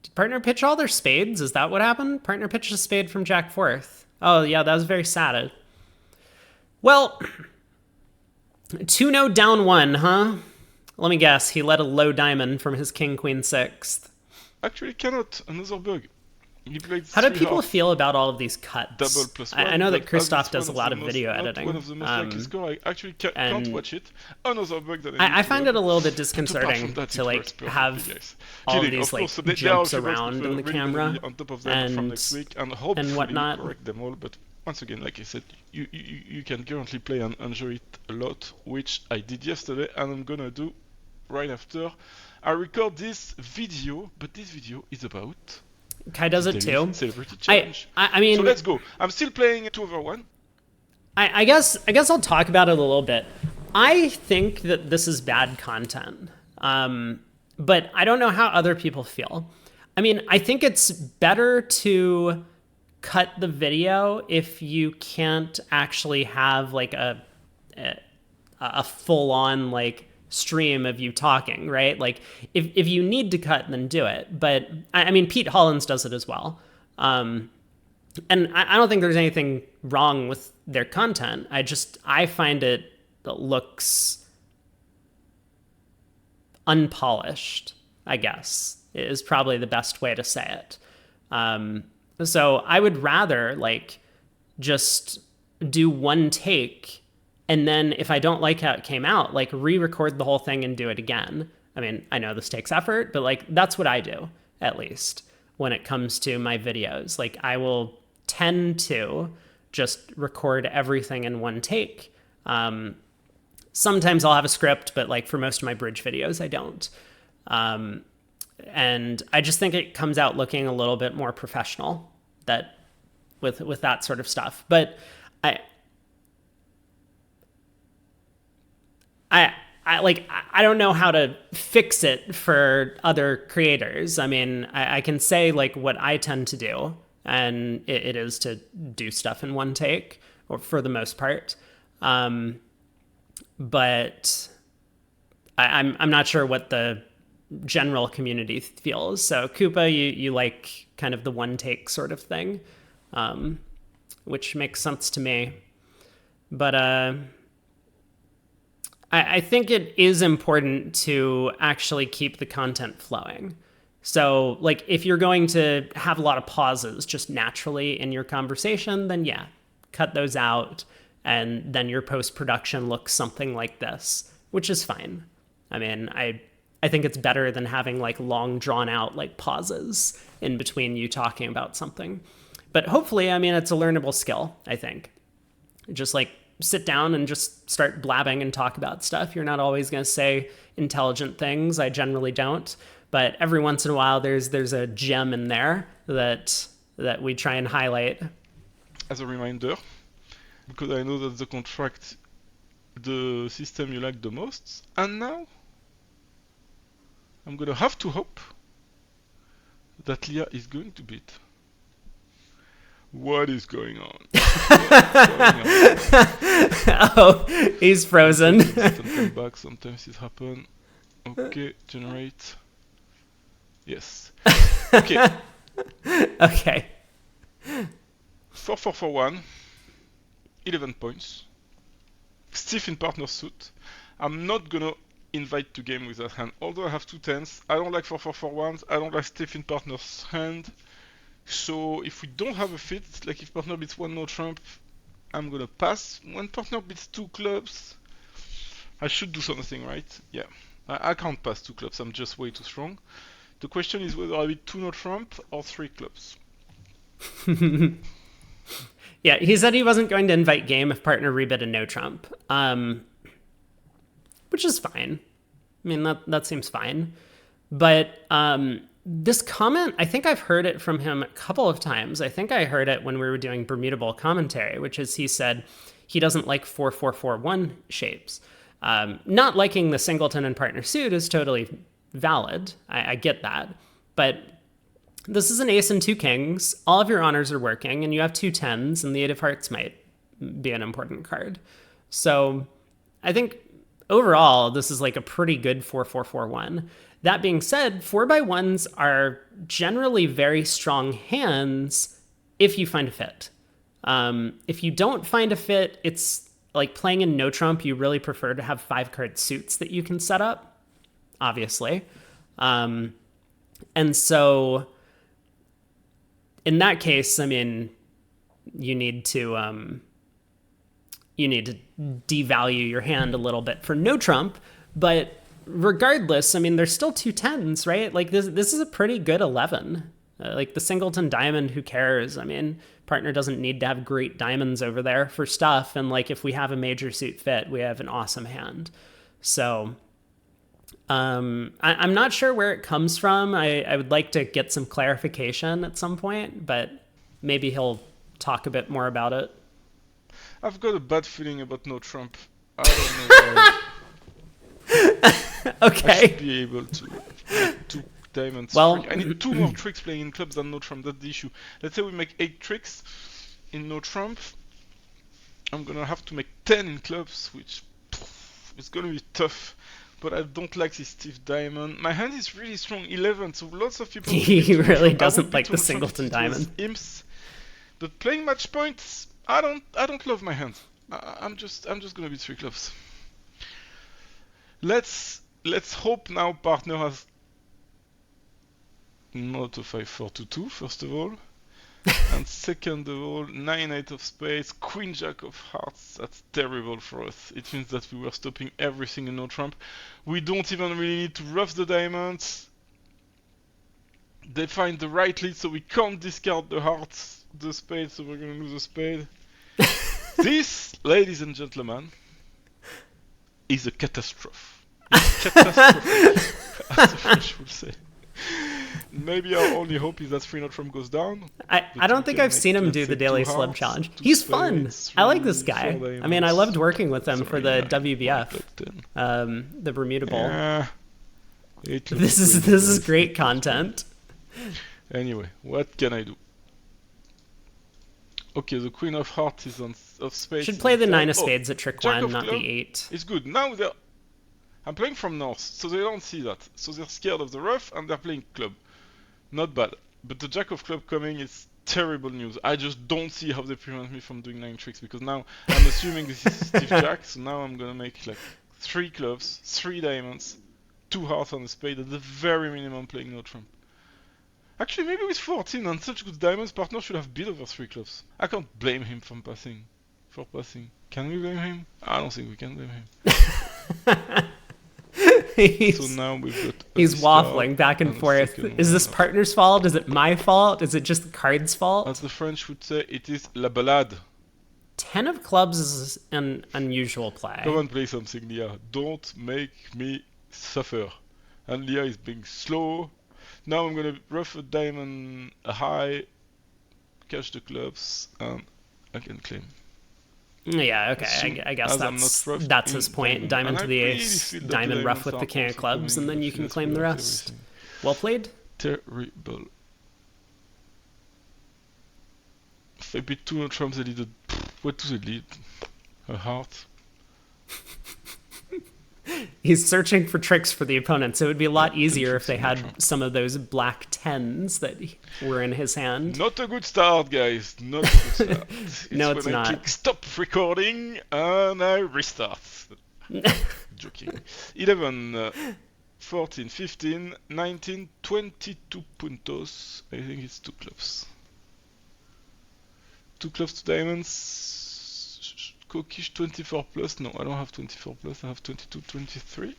Did partner pitch all their spades? Is that what happened? Partner pitched a spade from jack fourth. Oh, yeah, that was very sad. Well, 2-no down 1, huh? Let me guess, he let a low diamond from his king queen sixth. Actually cannot, another bug. How do people feel about all of these cuts? Double plus one, I know that Christophe does a lot of video editing. One of the most likely score. I actually can't watch it. Another bug that I find it a little bit disconcerting to like have all of these like jumps around in the camera on top of them from next week and hopefully whatnot. correct them all. But once again, like I said, you can currently play and enjoy it a lot, which I did yesterday, and I'm gonna do right after I record this video. But this video is about Kai does it too. Celebrity challenge. I mean, so let's go. I'm still playing 2-over-1. I guess I'll talk about it a little bit. I think that this is bad content, but I don't know how other people feel. I mean, I think it's better to cut the video if you can't actually have like a full on like stream of you talking, right? Like if you need to cut, then do it. But I mean, Pete Hollins does it as well. And I don't think there's anything wrong with their content. I find it looks unpolished, I guess, is probably the best way to say it. So I would rather like just do one take, and then if I don't like how it came out, like re-record the whole thing and do it again. I mean, I know this takes effort, but like that's what I do, at least when it comes to my videos. Like I will tend to just record everything in one take. Sometimes I'll have a script, but like for most of my bridge videos, I don't. And I just think it comes out looking a little bit more professional with that sort of stuff. But I don't know how to fix it for other creators. I mean, I can say like what I tend to do, and it is to do stuff in one take, or for the most part. But I'm not sure what the general community feels. So Koopa, you like kind of the one take sort of thing, which makes sense to me. But I think it is important to actually keep the content flowing. So like if you're going to have a lot of pauses just naturally in your conversation, then yeah, cut those out. And then your post-production looks something like this, which is fine. I mean, I think it's better than having like long drawn out like pauses in between you talking about something. But hopefully, I mean, it's a learnable skill, I think. Just like sit down and just start blabbing and talk about stuff. You're not always going to say intelligent things. I generally don't. But every once in a while, there's a gem in there that we try and highlight. As a reminder, because I know that's the contract, the system you like the most, and now I'm gonna have to hope that Leah is going to beat. What is going on? Oh, he's frozen. Come back. Sometimes it happens. Okay, generate. Yes. Okay. Okay. 4-4-4-1. 11 points. Stiff in partner suit. I'm not gonna invite to game with that hand. Although I have 2 10s, I don't like 4-4-4-1s. I don't like stiff in partner's hand. So if we don't have a fit, like if partner beats 1 no trump, I'm gonna pass. When partner beats 2 clubs, I should do something, right? Yeah. I can't pass 2 clubs, I'm just way too strong. The question is whether I beat 2 no trump or 3 clubs. Yeah, he said he wasn't going to invite game if partner rebid a no trump, which is fine. I mean, that seems fine. But this comment, I think I've heard it from him a couple of times. I think I heard it when we were doing Bermudable commentary, which is he said he doesn't like 4-4-4-1 shapes. Not liking the singleton and partner suit is totally valid. I get that. But this is an ace and 2 kings. All of your honors are working, and you have 2 10s, and the 8 of hearts might be an important card. So I think overall, this is like a pretty good 4-4-4-1. That being said, 4x1s are generally very strong hands if you find a fit. If you don't find a fit, it's like playing in no trump. You really prefer to have 5-card suits that you can set up, obviously. And so in that case, I mean, you need to devalue your hand a little bit for no trump, but regardless, I mean, there's still 2 10s, right? Like this is a pretty good 11. Like the singleton diamond, who cares? I mean, partner doesn't need to have great diamonds over there for stuff. And like, if we have a major suit fit, we have an awesome hand. So I'm not sure where it comes from. I would like to get some clarification at some point, but maybe he'll talk a bit more about it. I've got a bad feeling about no trump. I don't know why. Okay. I should be able to diamonds. Well, I need 2 more tricks playing in clubs than no trump. That's the issue. Let's say we make 8 tricks in no trump. I'm gonna have to make 10 in clubs, which is gonna be tough. But I don't like this stiff diamond. My hand is really strong, 11, so lots of people. He really doesn't like the singleton diamond. Imps. But playing match points, I don't love my hand. I'm just gonna be 3 clubs. Let's hope now partner has not a 5-4-2-2 first of all. And second of all, 9-8 of spades, Queen Jack of hearts. That's terrible for us. It means that we were stopping everything in no trump. We don't even really need to rough the diamonds. They find the right lead, so we can't discard the hearts, the spade, so we're gonna lose a spade. This, ladies and gentlemen, is a catastrophe. It's catastrophic, as the French will say. Maybe our only hope is that 3 not trump goes down. I don't think I've seen him do the daily slub challenge. He's fun. I like this guy. I mean, I loved working with him for the WBF, the Bermuda Bowl. Yeah, this is great content. Anyway, what can I do? Okay, the Queen of Hearts is on of spades. Should play the 9 of spades at trick 1, not the 8. It's good. Now I'm playing from north, so they don't see that. So they're scared of the rough and they're playing club. Not bad. But the Jack of club coming is terrible news. I just don't see how they prevent me from doing 9 tricks, because now I'm assuming this is Steve Jack, so now I'm gonna make like 3 clubs, 3 diamonds, 2 hearts on the spade, at the very minimum playing no trump. Actually, maybe with 14 and such good diamonds, partner should have beat over 3 clubs. I can't blame him for passing. Can we blame him? I don't think we can blame him. So now we've got he's waffling back and forth. Is this partner's fault? Is it my fault? Is it just the card's fault? As the French would say, it is la balade. 10 of clubs is an unusual play. Come on, play something, Leah. Don't make me suffer. And Leah is being slow. Now I'm gonna rough a diamond, a high, cash the clubs, and I can claim. Yeah, okay, I guess that's his point. Diamond to the ace, diamond rough with the king of clubs, and then you can claim the rest. Well played. Terrible. If I beat 2 no trumps, they lead what do they lead? A heart. He's searching for tricks for the opponents. It would be a lot easier if they had some of those black 10s that were in his hand. Not a good start, guys. Not a good start. No, it's when not. I click stop recording and I restart. Joking. 11, 14, 15, 19, 22 puntos. I think it's 2 clubs. 2 clubs to diamonds. Cookish 24 plus. No, I don't have 24 plus. I have 22, 23.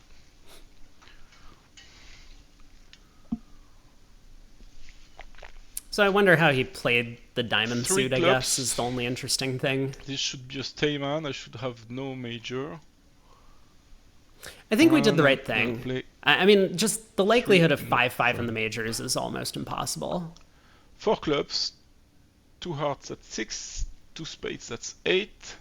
So I wonder how he played the diamond suit, I guess, is the only interesting thing. This should be a stayman. I should have no major. I think we did the right thing. I mean, just the likelihood of 5-5 in the majors is almost impossible. 4 clubs. 2 hearts, that's 6. 2 spades, that's 8.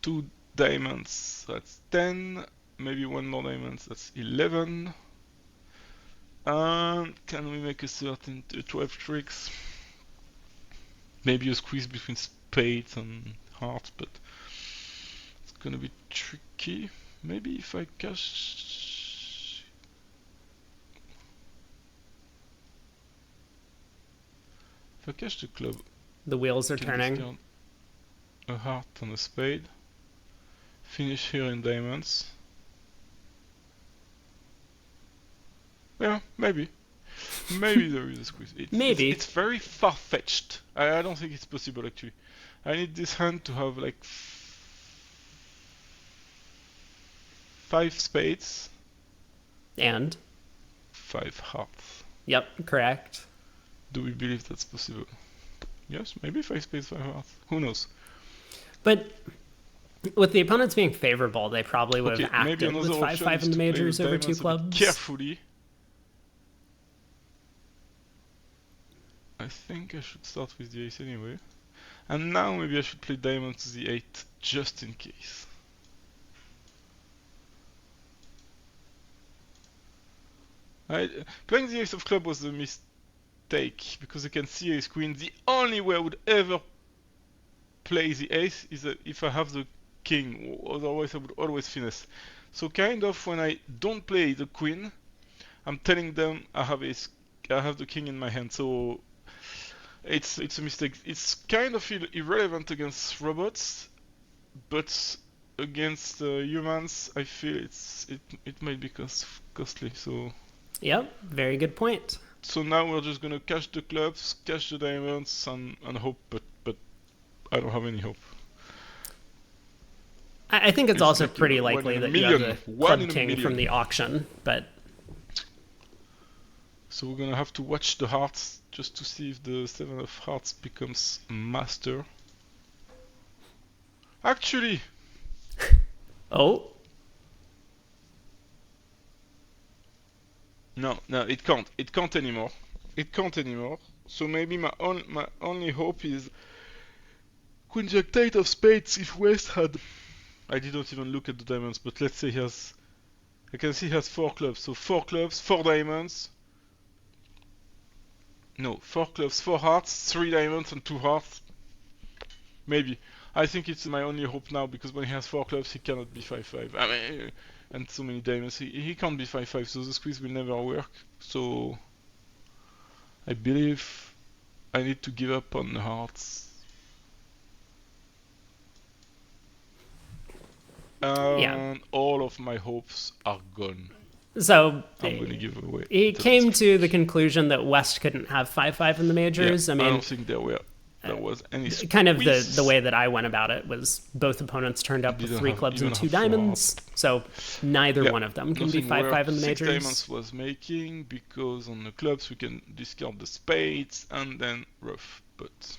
2 diamonds, that's 10. Maybe 1 more diamond, that's 11. And can we make a 12 tricks? Maybe a squeeze between spades and hearts, but it's gonna be tricky. Maybe if I cash... If I cash the club... The wheels are turning. A heart and a spade. Finish here in diamonds. Yeah, maybe. Maybe there is a squeeze. Maybe. It's very far-fetched. I don't think it's possible, actually. I need this hand to have like 5 spades. And? 5 hearts. Yep, correct. Do we believe that's possible? Yes, maybe 5 spades, 5 hearts. Who knows? But with the opponents being favorable, they probably would have acted with 5-5 in the majors over 2 clubs. Carefully. I think I should start with the ace anyway. And now maybe I should play diamond to the 8, just in case. Playing the ace of club was a mistake because you can see ace queen. The only way I would ever play the ace is if I have the king, otherwise I would always finesse. So kind of when I don't play the queen, I'm telling them I have the king in my hand. So it's a mistake. It's kind of irrelevant against robots, but against humans, I feel it might be costly. So Yep, very good point. so now we're just gonna cash the clubs, cash the diamonds, and hope. But I don't have any hope. I think it's also like pretty one likely in a that you have million. the One club in a king million. from the auction, but So we're gonna have to watch the hearts just to see if the seven of hearts becomes master. Actually, oh, no, it can't. It can't anymore. It can't anymore. So maybe my only hope is Queen Jack 8 of spades if West had. I didn't even look at the diamonds, but let's say he has. I can see he has 4 clubs. So 4 clubs, 4 diamonds. No, 4 clubs, 4 hearts, 3 diamonds, and 2 hearts. Maybe. I think it's my only hope now because when he has 4 clubs, he cannot be 5-5. I mean, and so many diamonds, he can't be 5-5, so the squeeze will never work. So I believe I need to give up on the hearts. And all of my hopes are gone. So I'm going to give away. He came to the conclusion that West couldn't have 5-5 in the majors. Yeah, I mean, I don't think there was any kind of the way that I went about it was both opponents turned up with 3 clubs and 2 diamonds, so neither one of them can be 5-5 in the majors. 6 diamonds was making because on the clubs we can discard the spades and then rough, but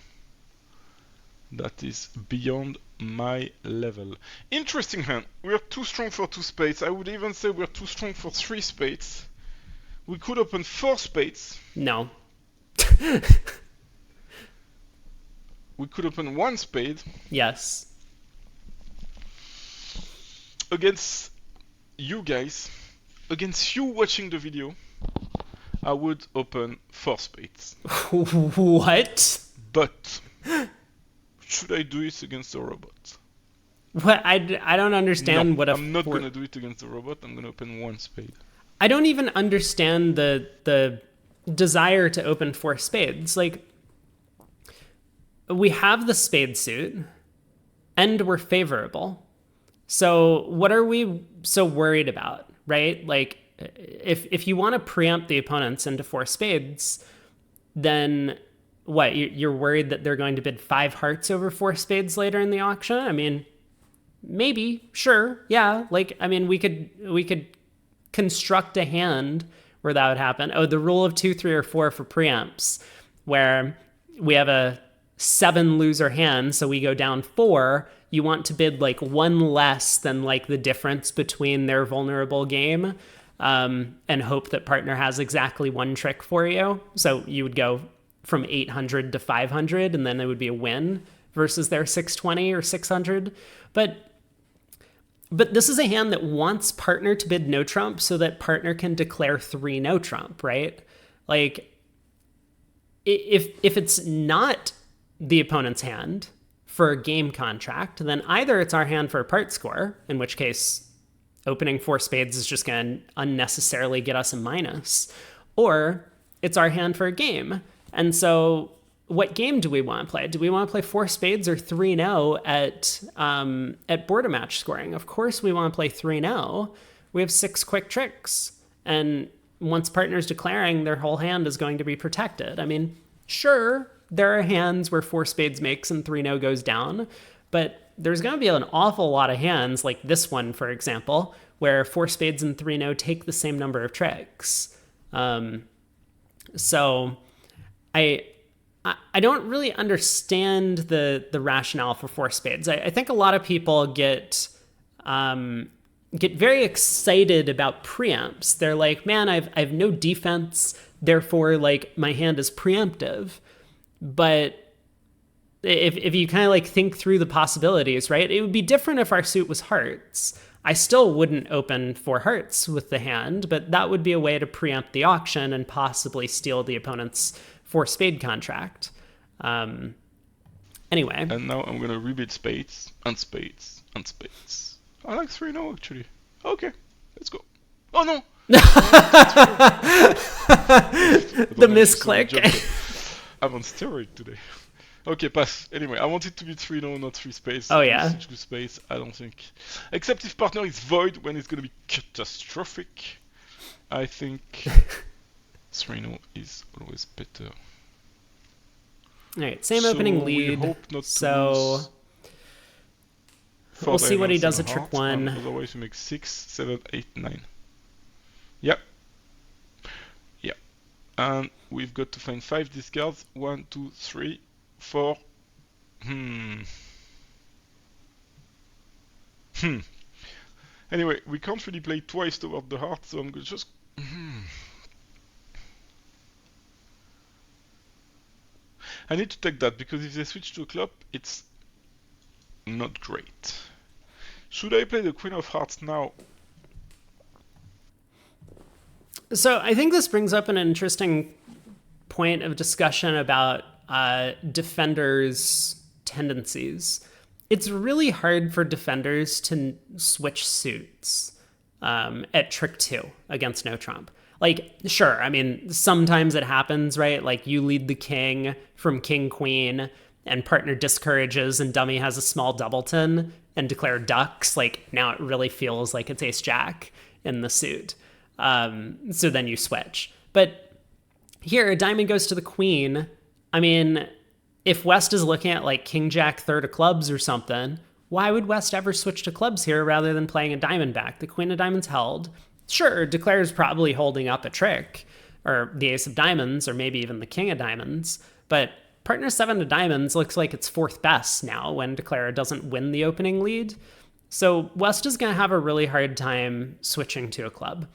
that is beyond my level. Interesting hand. We're too strong for 2 spades. I would even say we're too strong for 3 spades. We could open 4 spades. No. We could open 1 spade. Yes. Against you guys, against you watching the video, I would open 4 spades. What? But should I do it against a robot? What? I don't understand what I'm not going to do it against a robot. I'm going to open 1 spade. I don't even understand the desire to open 4 spades. Like, we have the spade suit, and we're favorable. So what are we so worried about, right? Like, if you want to preempt the opponents into 4 spades, then what? You're worried that they're going to bid 5 hearts over 4 spades later in the auction? I mean, maybe, sure, yeah. Like, I mean, we could construct a hand where that would happen. Oh, the rule of 2, 3, or 4 for preempts, where we have a 7 loser hand, so we go down 4. You want to bid like 1 less than like the difference between their vulnerable game, and hope that partner has exactly 1 trick for you. So you would go from 800 to 500, and then it would be a win versus their 620 or 600. But this is a hand that wants partner to bid no trump so that partner can declare 3 no trump, right? Like, if it's not the opponent's hand for a game contract, then either it's our hand for a part score, in which case opening 4 spades is just going to unnecessarily get us a minus, or it's our hand for a game. And so what game do we want to play? Do we want to play 4 spades or 3-0 at border match scoring? Of course we want to play 3-0. We have 6 quick tricks, and once partner's declaring, their whole hand is going to be protected. I mean, sure, there are hands where 4 spades makes and 3-0 goes down, but there's going to be an awful lot of hands, like this one, for example, where 4 spades and 3-0 take the same number of tricks. So I don't really understand the rationale for 4 spades. I think a lot of people get very excited about preempts. They're like, man, I have no defense, therefore, like, my hand is preemptive. But if you kind of like think through the possibilities, right, it would be different if our suit was hearts. I still wouldn't open four hearts with the hand, but that would be a way to preempt the auction and possibly steal the opponent's four spade contract. Anyway. And now I'm gonna rebuild spades and spades and spades. I like 3-0 actually. Okay, let's go. Oh no! The misclick. I'm on steroid today. Okay, pass. Anyway, I want it to be 3-0, not 3 space. Oh yeah. Such good space, I don't think. Except if partner is void, when it's gonna be catastrophic. I think 3-0 is always better. Alright, same opening lead. Hope not so we'll see what he does at trick 1. Otherwise we make 6, 7, 8, 9. Yep. Yeah. And we've got to find 5 discards. 1, 2, 3, 4. Anyway, we can't really play twice toward the heart, so I'm gonna just... I need to take that, because if they switch to a club, it's not great. Should I play the Queen of Hearts now? So I think this brings up an interesting point of discussion about defenders' tendencies. It's really hard for defenders to switch suits at trick 2 against no trump. Like, sure, I mean, sometimes it happens, right? Like, you lead the king from king-queen, and partner discourages, and dummy has a small doubleton, and declare ducks. Like, now it really feels like it's ace-jack in the suit. So then you switch. But here, a diamond goes to the queen. I mean, if West is looking at, like, king-jack third of clubs or something, why would West ever switch to clubs here rather than playing a diamond back? The queen of diamonds held. Sure, declare's probably holding up a trick, or the ace of diamonds, or maybe even the king of diamonds, but partner 7 of diamonds looks like it's fourth best now when declare doesn't win the opening lead. So West is going to have a really hard time switching to a club.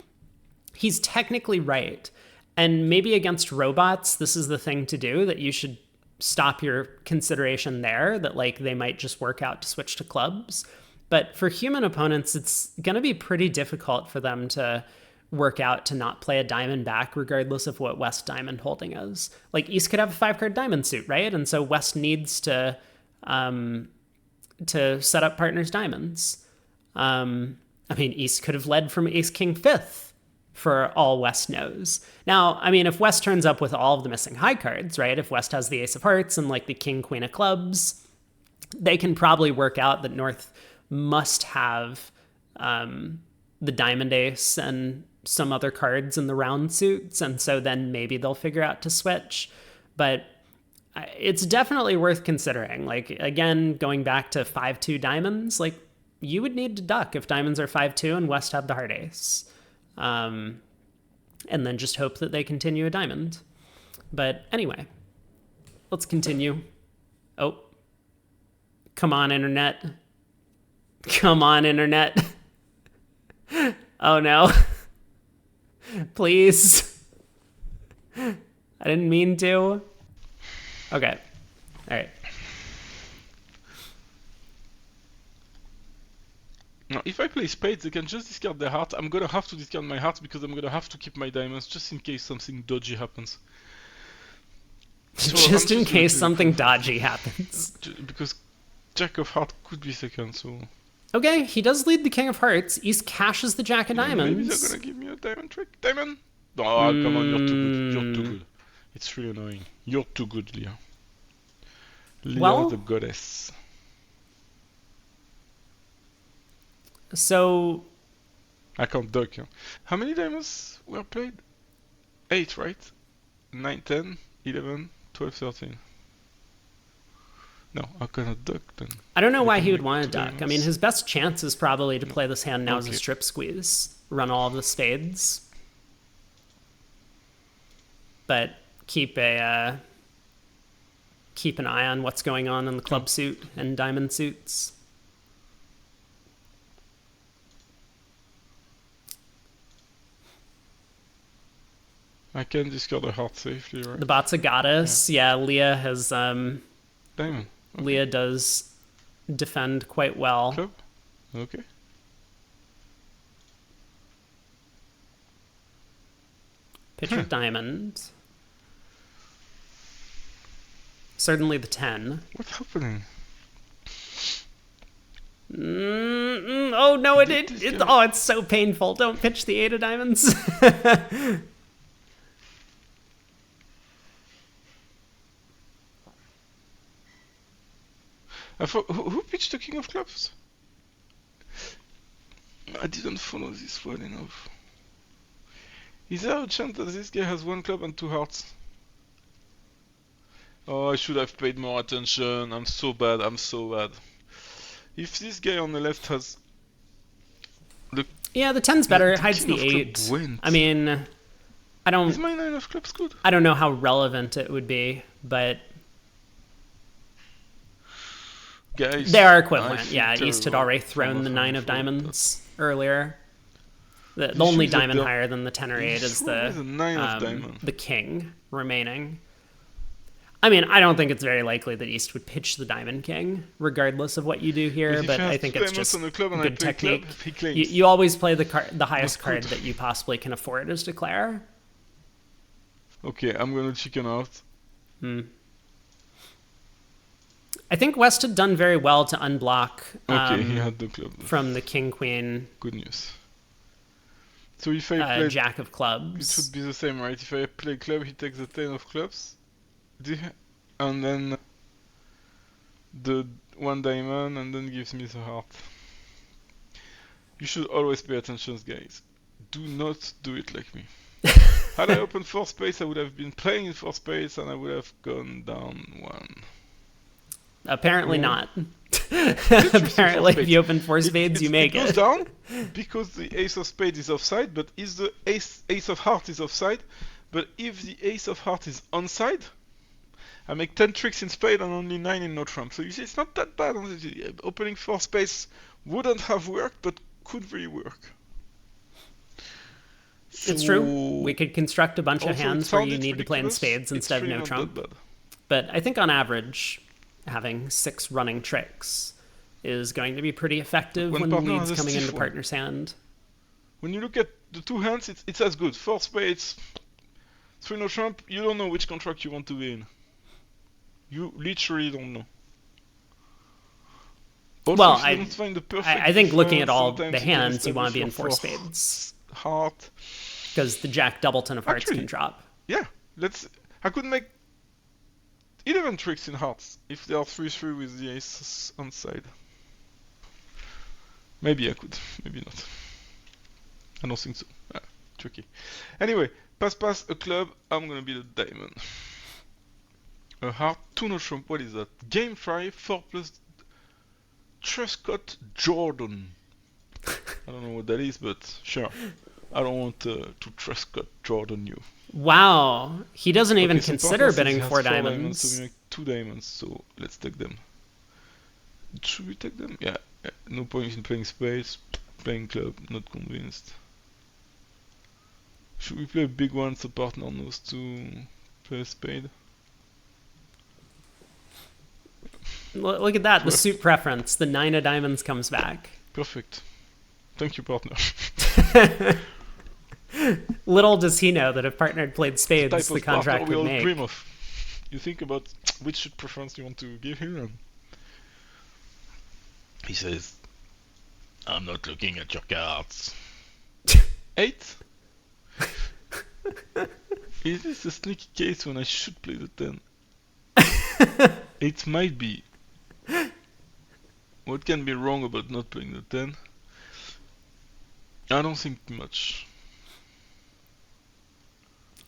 He's technically right, and maybe against robots, this is the thing to do, that you should stop your consideration there, that like they might just work out to switch to clubs. But for human opponents, it's going to be pretty difficult for them to work out to not play a diamond back, regardless of what West diamond holding is. Like, East could have a 5-card diamond suit, right? And so West needs to set up partners diamonds. I mean, East could have led from ace-king 5th for all West knows. Now, I mean, if West turns up with all of the missing high cards, right? If West has the ace of hearts and like the king-queen of clubs, they can probably work out that North must have the diamond ace and some other cards in the round suits, and so then maybe they'll figure out to switch. But it's definitely worth considering. Like, again, going back to 5-2 diamonds, like, you would need to duck if diamonds are 5-2 and West have the heart ace. And then just hope that they continue a diamond. But anyway, let's continue. Oh, come on, internet. Come on, internet. Oh no. Please. I didn't mean to. Okay. All right. Now, if I play spades, they can just discard their heart. I'm gonna have to discard my hearts because I'm gonna have to keep my diamonds just in case something dodgy happens. So just in case something dodgy happens. Because Jack of Hearts could be second, so... Okay, he does lead the King of Hearts. East cashes the Jack of Diamonds. Maybe they're gonna give me a diamond trick. Diamond! Oh, come on, you're too good. You're too good. It's really annoying. You're too good, Leah. Leah the goddess. So... I can't duck. Huh? How many diamonds were played? 8, right? 9, 10, 11, 12, 13. No, I cannot duck then. I don't know why he would want to duck. I mean, his best chance is probably to play this hand now as a strip squeeze. Run all of the spades. But keep an eye on what's going on in the club suit and diamond suits. I can discard a heart safely, right? The bot's a goddess. Yeah, Leah has... Diamond. Okay. Leah does defend quite well. Club? Okay. Pitch of diamond. Certainly the 10. What's happening? Oh no, it's so painful. Don't pitch the 8 of diamonds. Who pitched the king of clubs? I didn't follow this well enough. Is there a chance that this guy has 1 club and 2 hearts? Oh, I should have paid more attention. I'm so bad. If this guy on the left has the Yeah, the 10's better. It the hides king the of club 8. went. I mean, Is my 9 of clubs good? I don't know how relevant it would be, but Guys, they are equivalent. Yeah, terrible East had already thrown the 9 of diamonds earlier. The only diamond higher than the 10 or 8 is the 9 of diamond. the king remaining. I mean, I don't think it's very likely that East would pitch the diamond king, regardless of what you do here. But I think it's just good technique. You always play the highest card that you possibly can afford as declare. Okay, I'm gonna chicken out. I think West had done very well to unblock he had the club from the king queen. Good news. So if I play Jack of clubs, it should be the same, right? If I play club, he takes the 10 of clubs, and then the 1 diamond, and then gives me the heart. You should always pay attention, guys. Do not do it like me. Had I opened 4 space, I would have been playing in 4 space, and I would have gone down 1. Apparently not. Apparently, if you open 4 spades, you make it. It goes down because the ace of spades is offside, but is the ace of heart is offside. But if the ace of heart is onside, I make 10 tricks in spade and only 9 in no trump. So you see, it's not that bad. Opening 4 space wouldn't have worked, but could really work. It's true. We could construct a bunch of hands where you need to play in spades instead of no trump. But I think on average, having 6 running tricks is going to be pretty effective when leads coming into partner's hand. When you look at the 2 hands, it's as good. 4 spades, 3 no trump, you don't know which contract you want to be in. You literally don't know. Also, well, I think looking at all the hands, you want to be in 4 spades. Heart. Because the Jack Doubleton of hearts can drop. Yeah, I could make 11 tricks in hearts if they are 3-3 with the aces on side. Maybe I could, maybe not. I don't think so. Tricky. Anyway, pass, a club, I'm gonna be the diamond. A heart, 2 no trump, what is that? Game 5, 4 plus Truscott Jordan. I don't know what that is, but sure. I don't want to Truscott Jordan you. Wow, he doesn't even so consider bidding 4 diamonds. So we make 2 diamonds, so let's take them. Should we take them? Yeah. No point in playing spades, playing club, not convinced. Should we play a big one so partner knows to play a spade? Look at that, the suit preference. The 9 of diamonds comes back. Perfect. Thank you, partner. Little does he know that if partner had played spades, the contract would make. Dream of. You think about which preference you want to give him, and he says, "I'm not looking at your cards." 8? Is this a sneaky case when I should play the 10? It might be. What can be wrong about not playing the 10? I don't think much.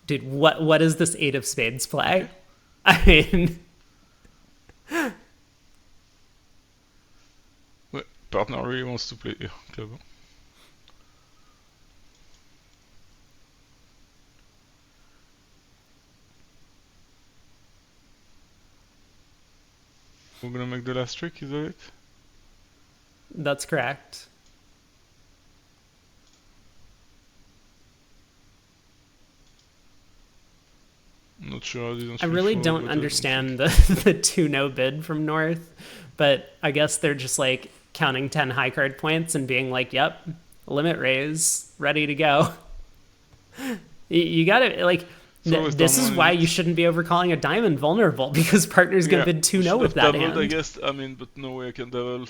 Dude, what is this 8 of spades play? I mean... Well, partner really wants to play club. We're gonna make the last trick, is that it? That's correct. Not sure. I really don't understand the 2-no bid from North, but I guess they're just like counting 10 high card points and being like, yep, limit raise, ready to go. You gotta, like, this is why you shouldn't be overcalling a diamond vulnerable, because partner's gonna bid 2-0 with that doubled, hand. I guess. I mean, but no way I can double.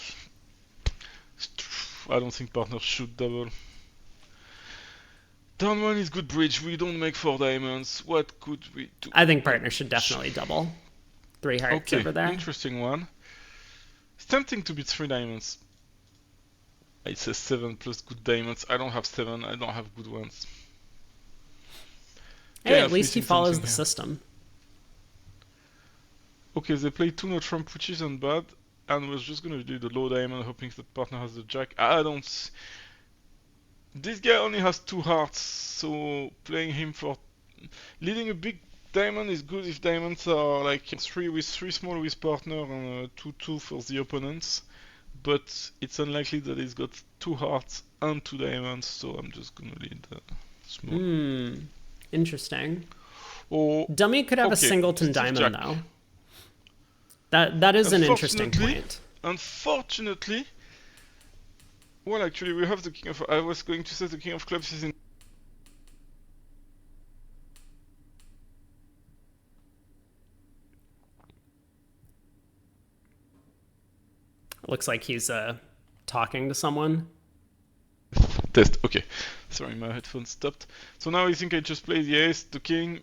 I don't think partner should double. Down 1 is good bridge. We don't make 4 diamonds. What could we do? I think partner should definitely double. 3 hearts over there. Interesting one. It's tempting to beat 3 diamonds. It says 7 plus good diamonds. I don't have 7. I don't have good ones. Hey, at least he follows the system. Okay, they play 2 no trump, which isn't bad. And we're just gonna do the low diamond, hoping that partner has the jack. I don't... This guy only has 2 hearts, so playing him for... Leading a big diamond is good if diamonds are like 3 small with partner and 2-2 for the opponents. But it's unlikely that he's got 2 hearts and 2 diamonds, so I'm just gonna lead small. Interesting. Or, Dummy could have a singleton diamond, though. That is an interesting point. Unfortunately, well, actually, we have the king of... I was going to say the king of clubs is in... Looks like he's talking to someone. Test, okay. Sorry, my headphones stopped. So now I think I just play the ace, the king,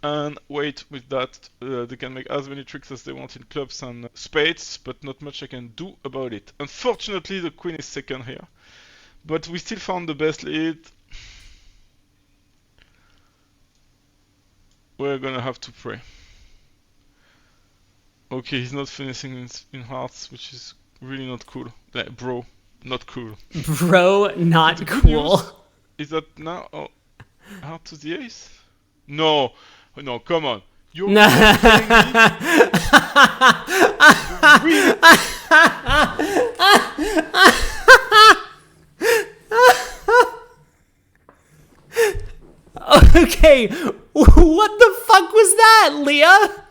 and wait with that. They can make as many tricks as they want in clubs and spades, but not much I can do about it. Unfortunately, the queen is second here. But we still found the best lead. We're gonna have to pray. Okay, he's not finishing in hearts, which is really not cool. Like, bro, not cool. Bro, not cool. Is that now? Oh, heart to the ace? No, no, come on. You're Okay, what the fuck was that, Leah?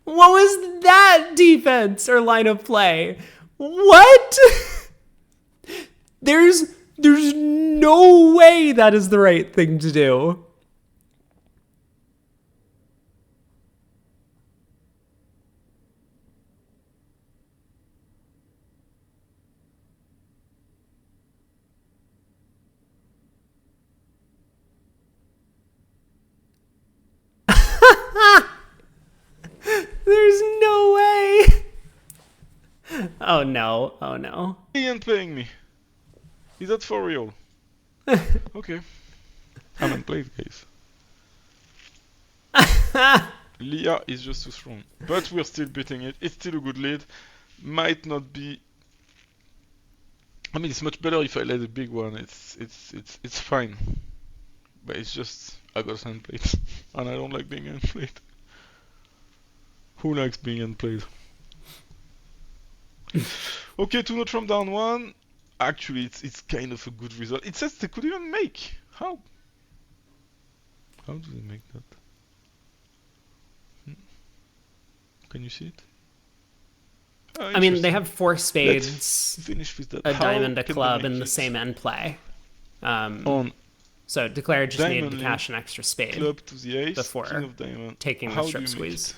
What was that defense or line of play? What? There's no way that is the right thing to do. There's no way. Oh no, oh no. Ian playing me. Is that for real? Okay. Haven't played, guys. Leah is just too strong. But we're still beating it. It's still a good lead. Might not be... I mean, it's much better if I let a big one. It's fine. But it's just... I got handplayed. And I don't like being handplayed. Who likes being unplayed? Okay, 2 not from down 1. Actually, it's kind of a good result. It says they could even make. How? How do they make that? Can you see it? I mean, they have 4 spades, Let's finish with that. a diamond, a club, and the same end play. So Declare just needed to cash an extra spade club to the ace, before king of diamond. taking the strip squeeze.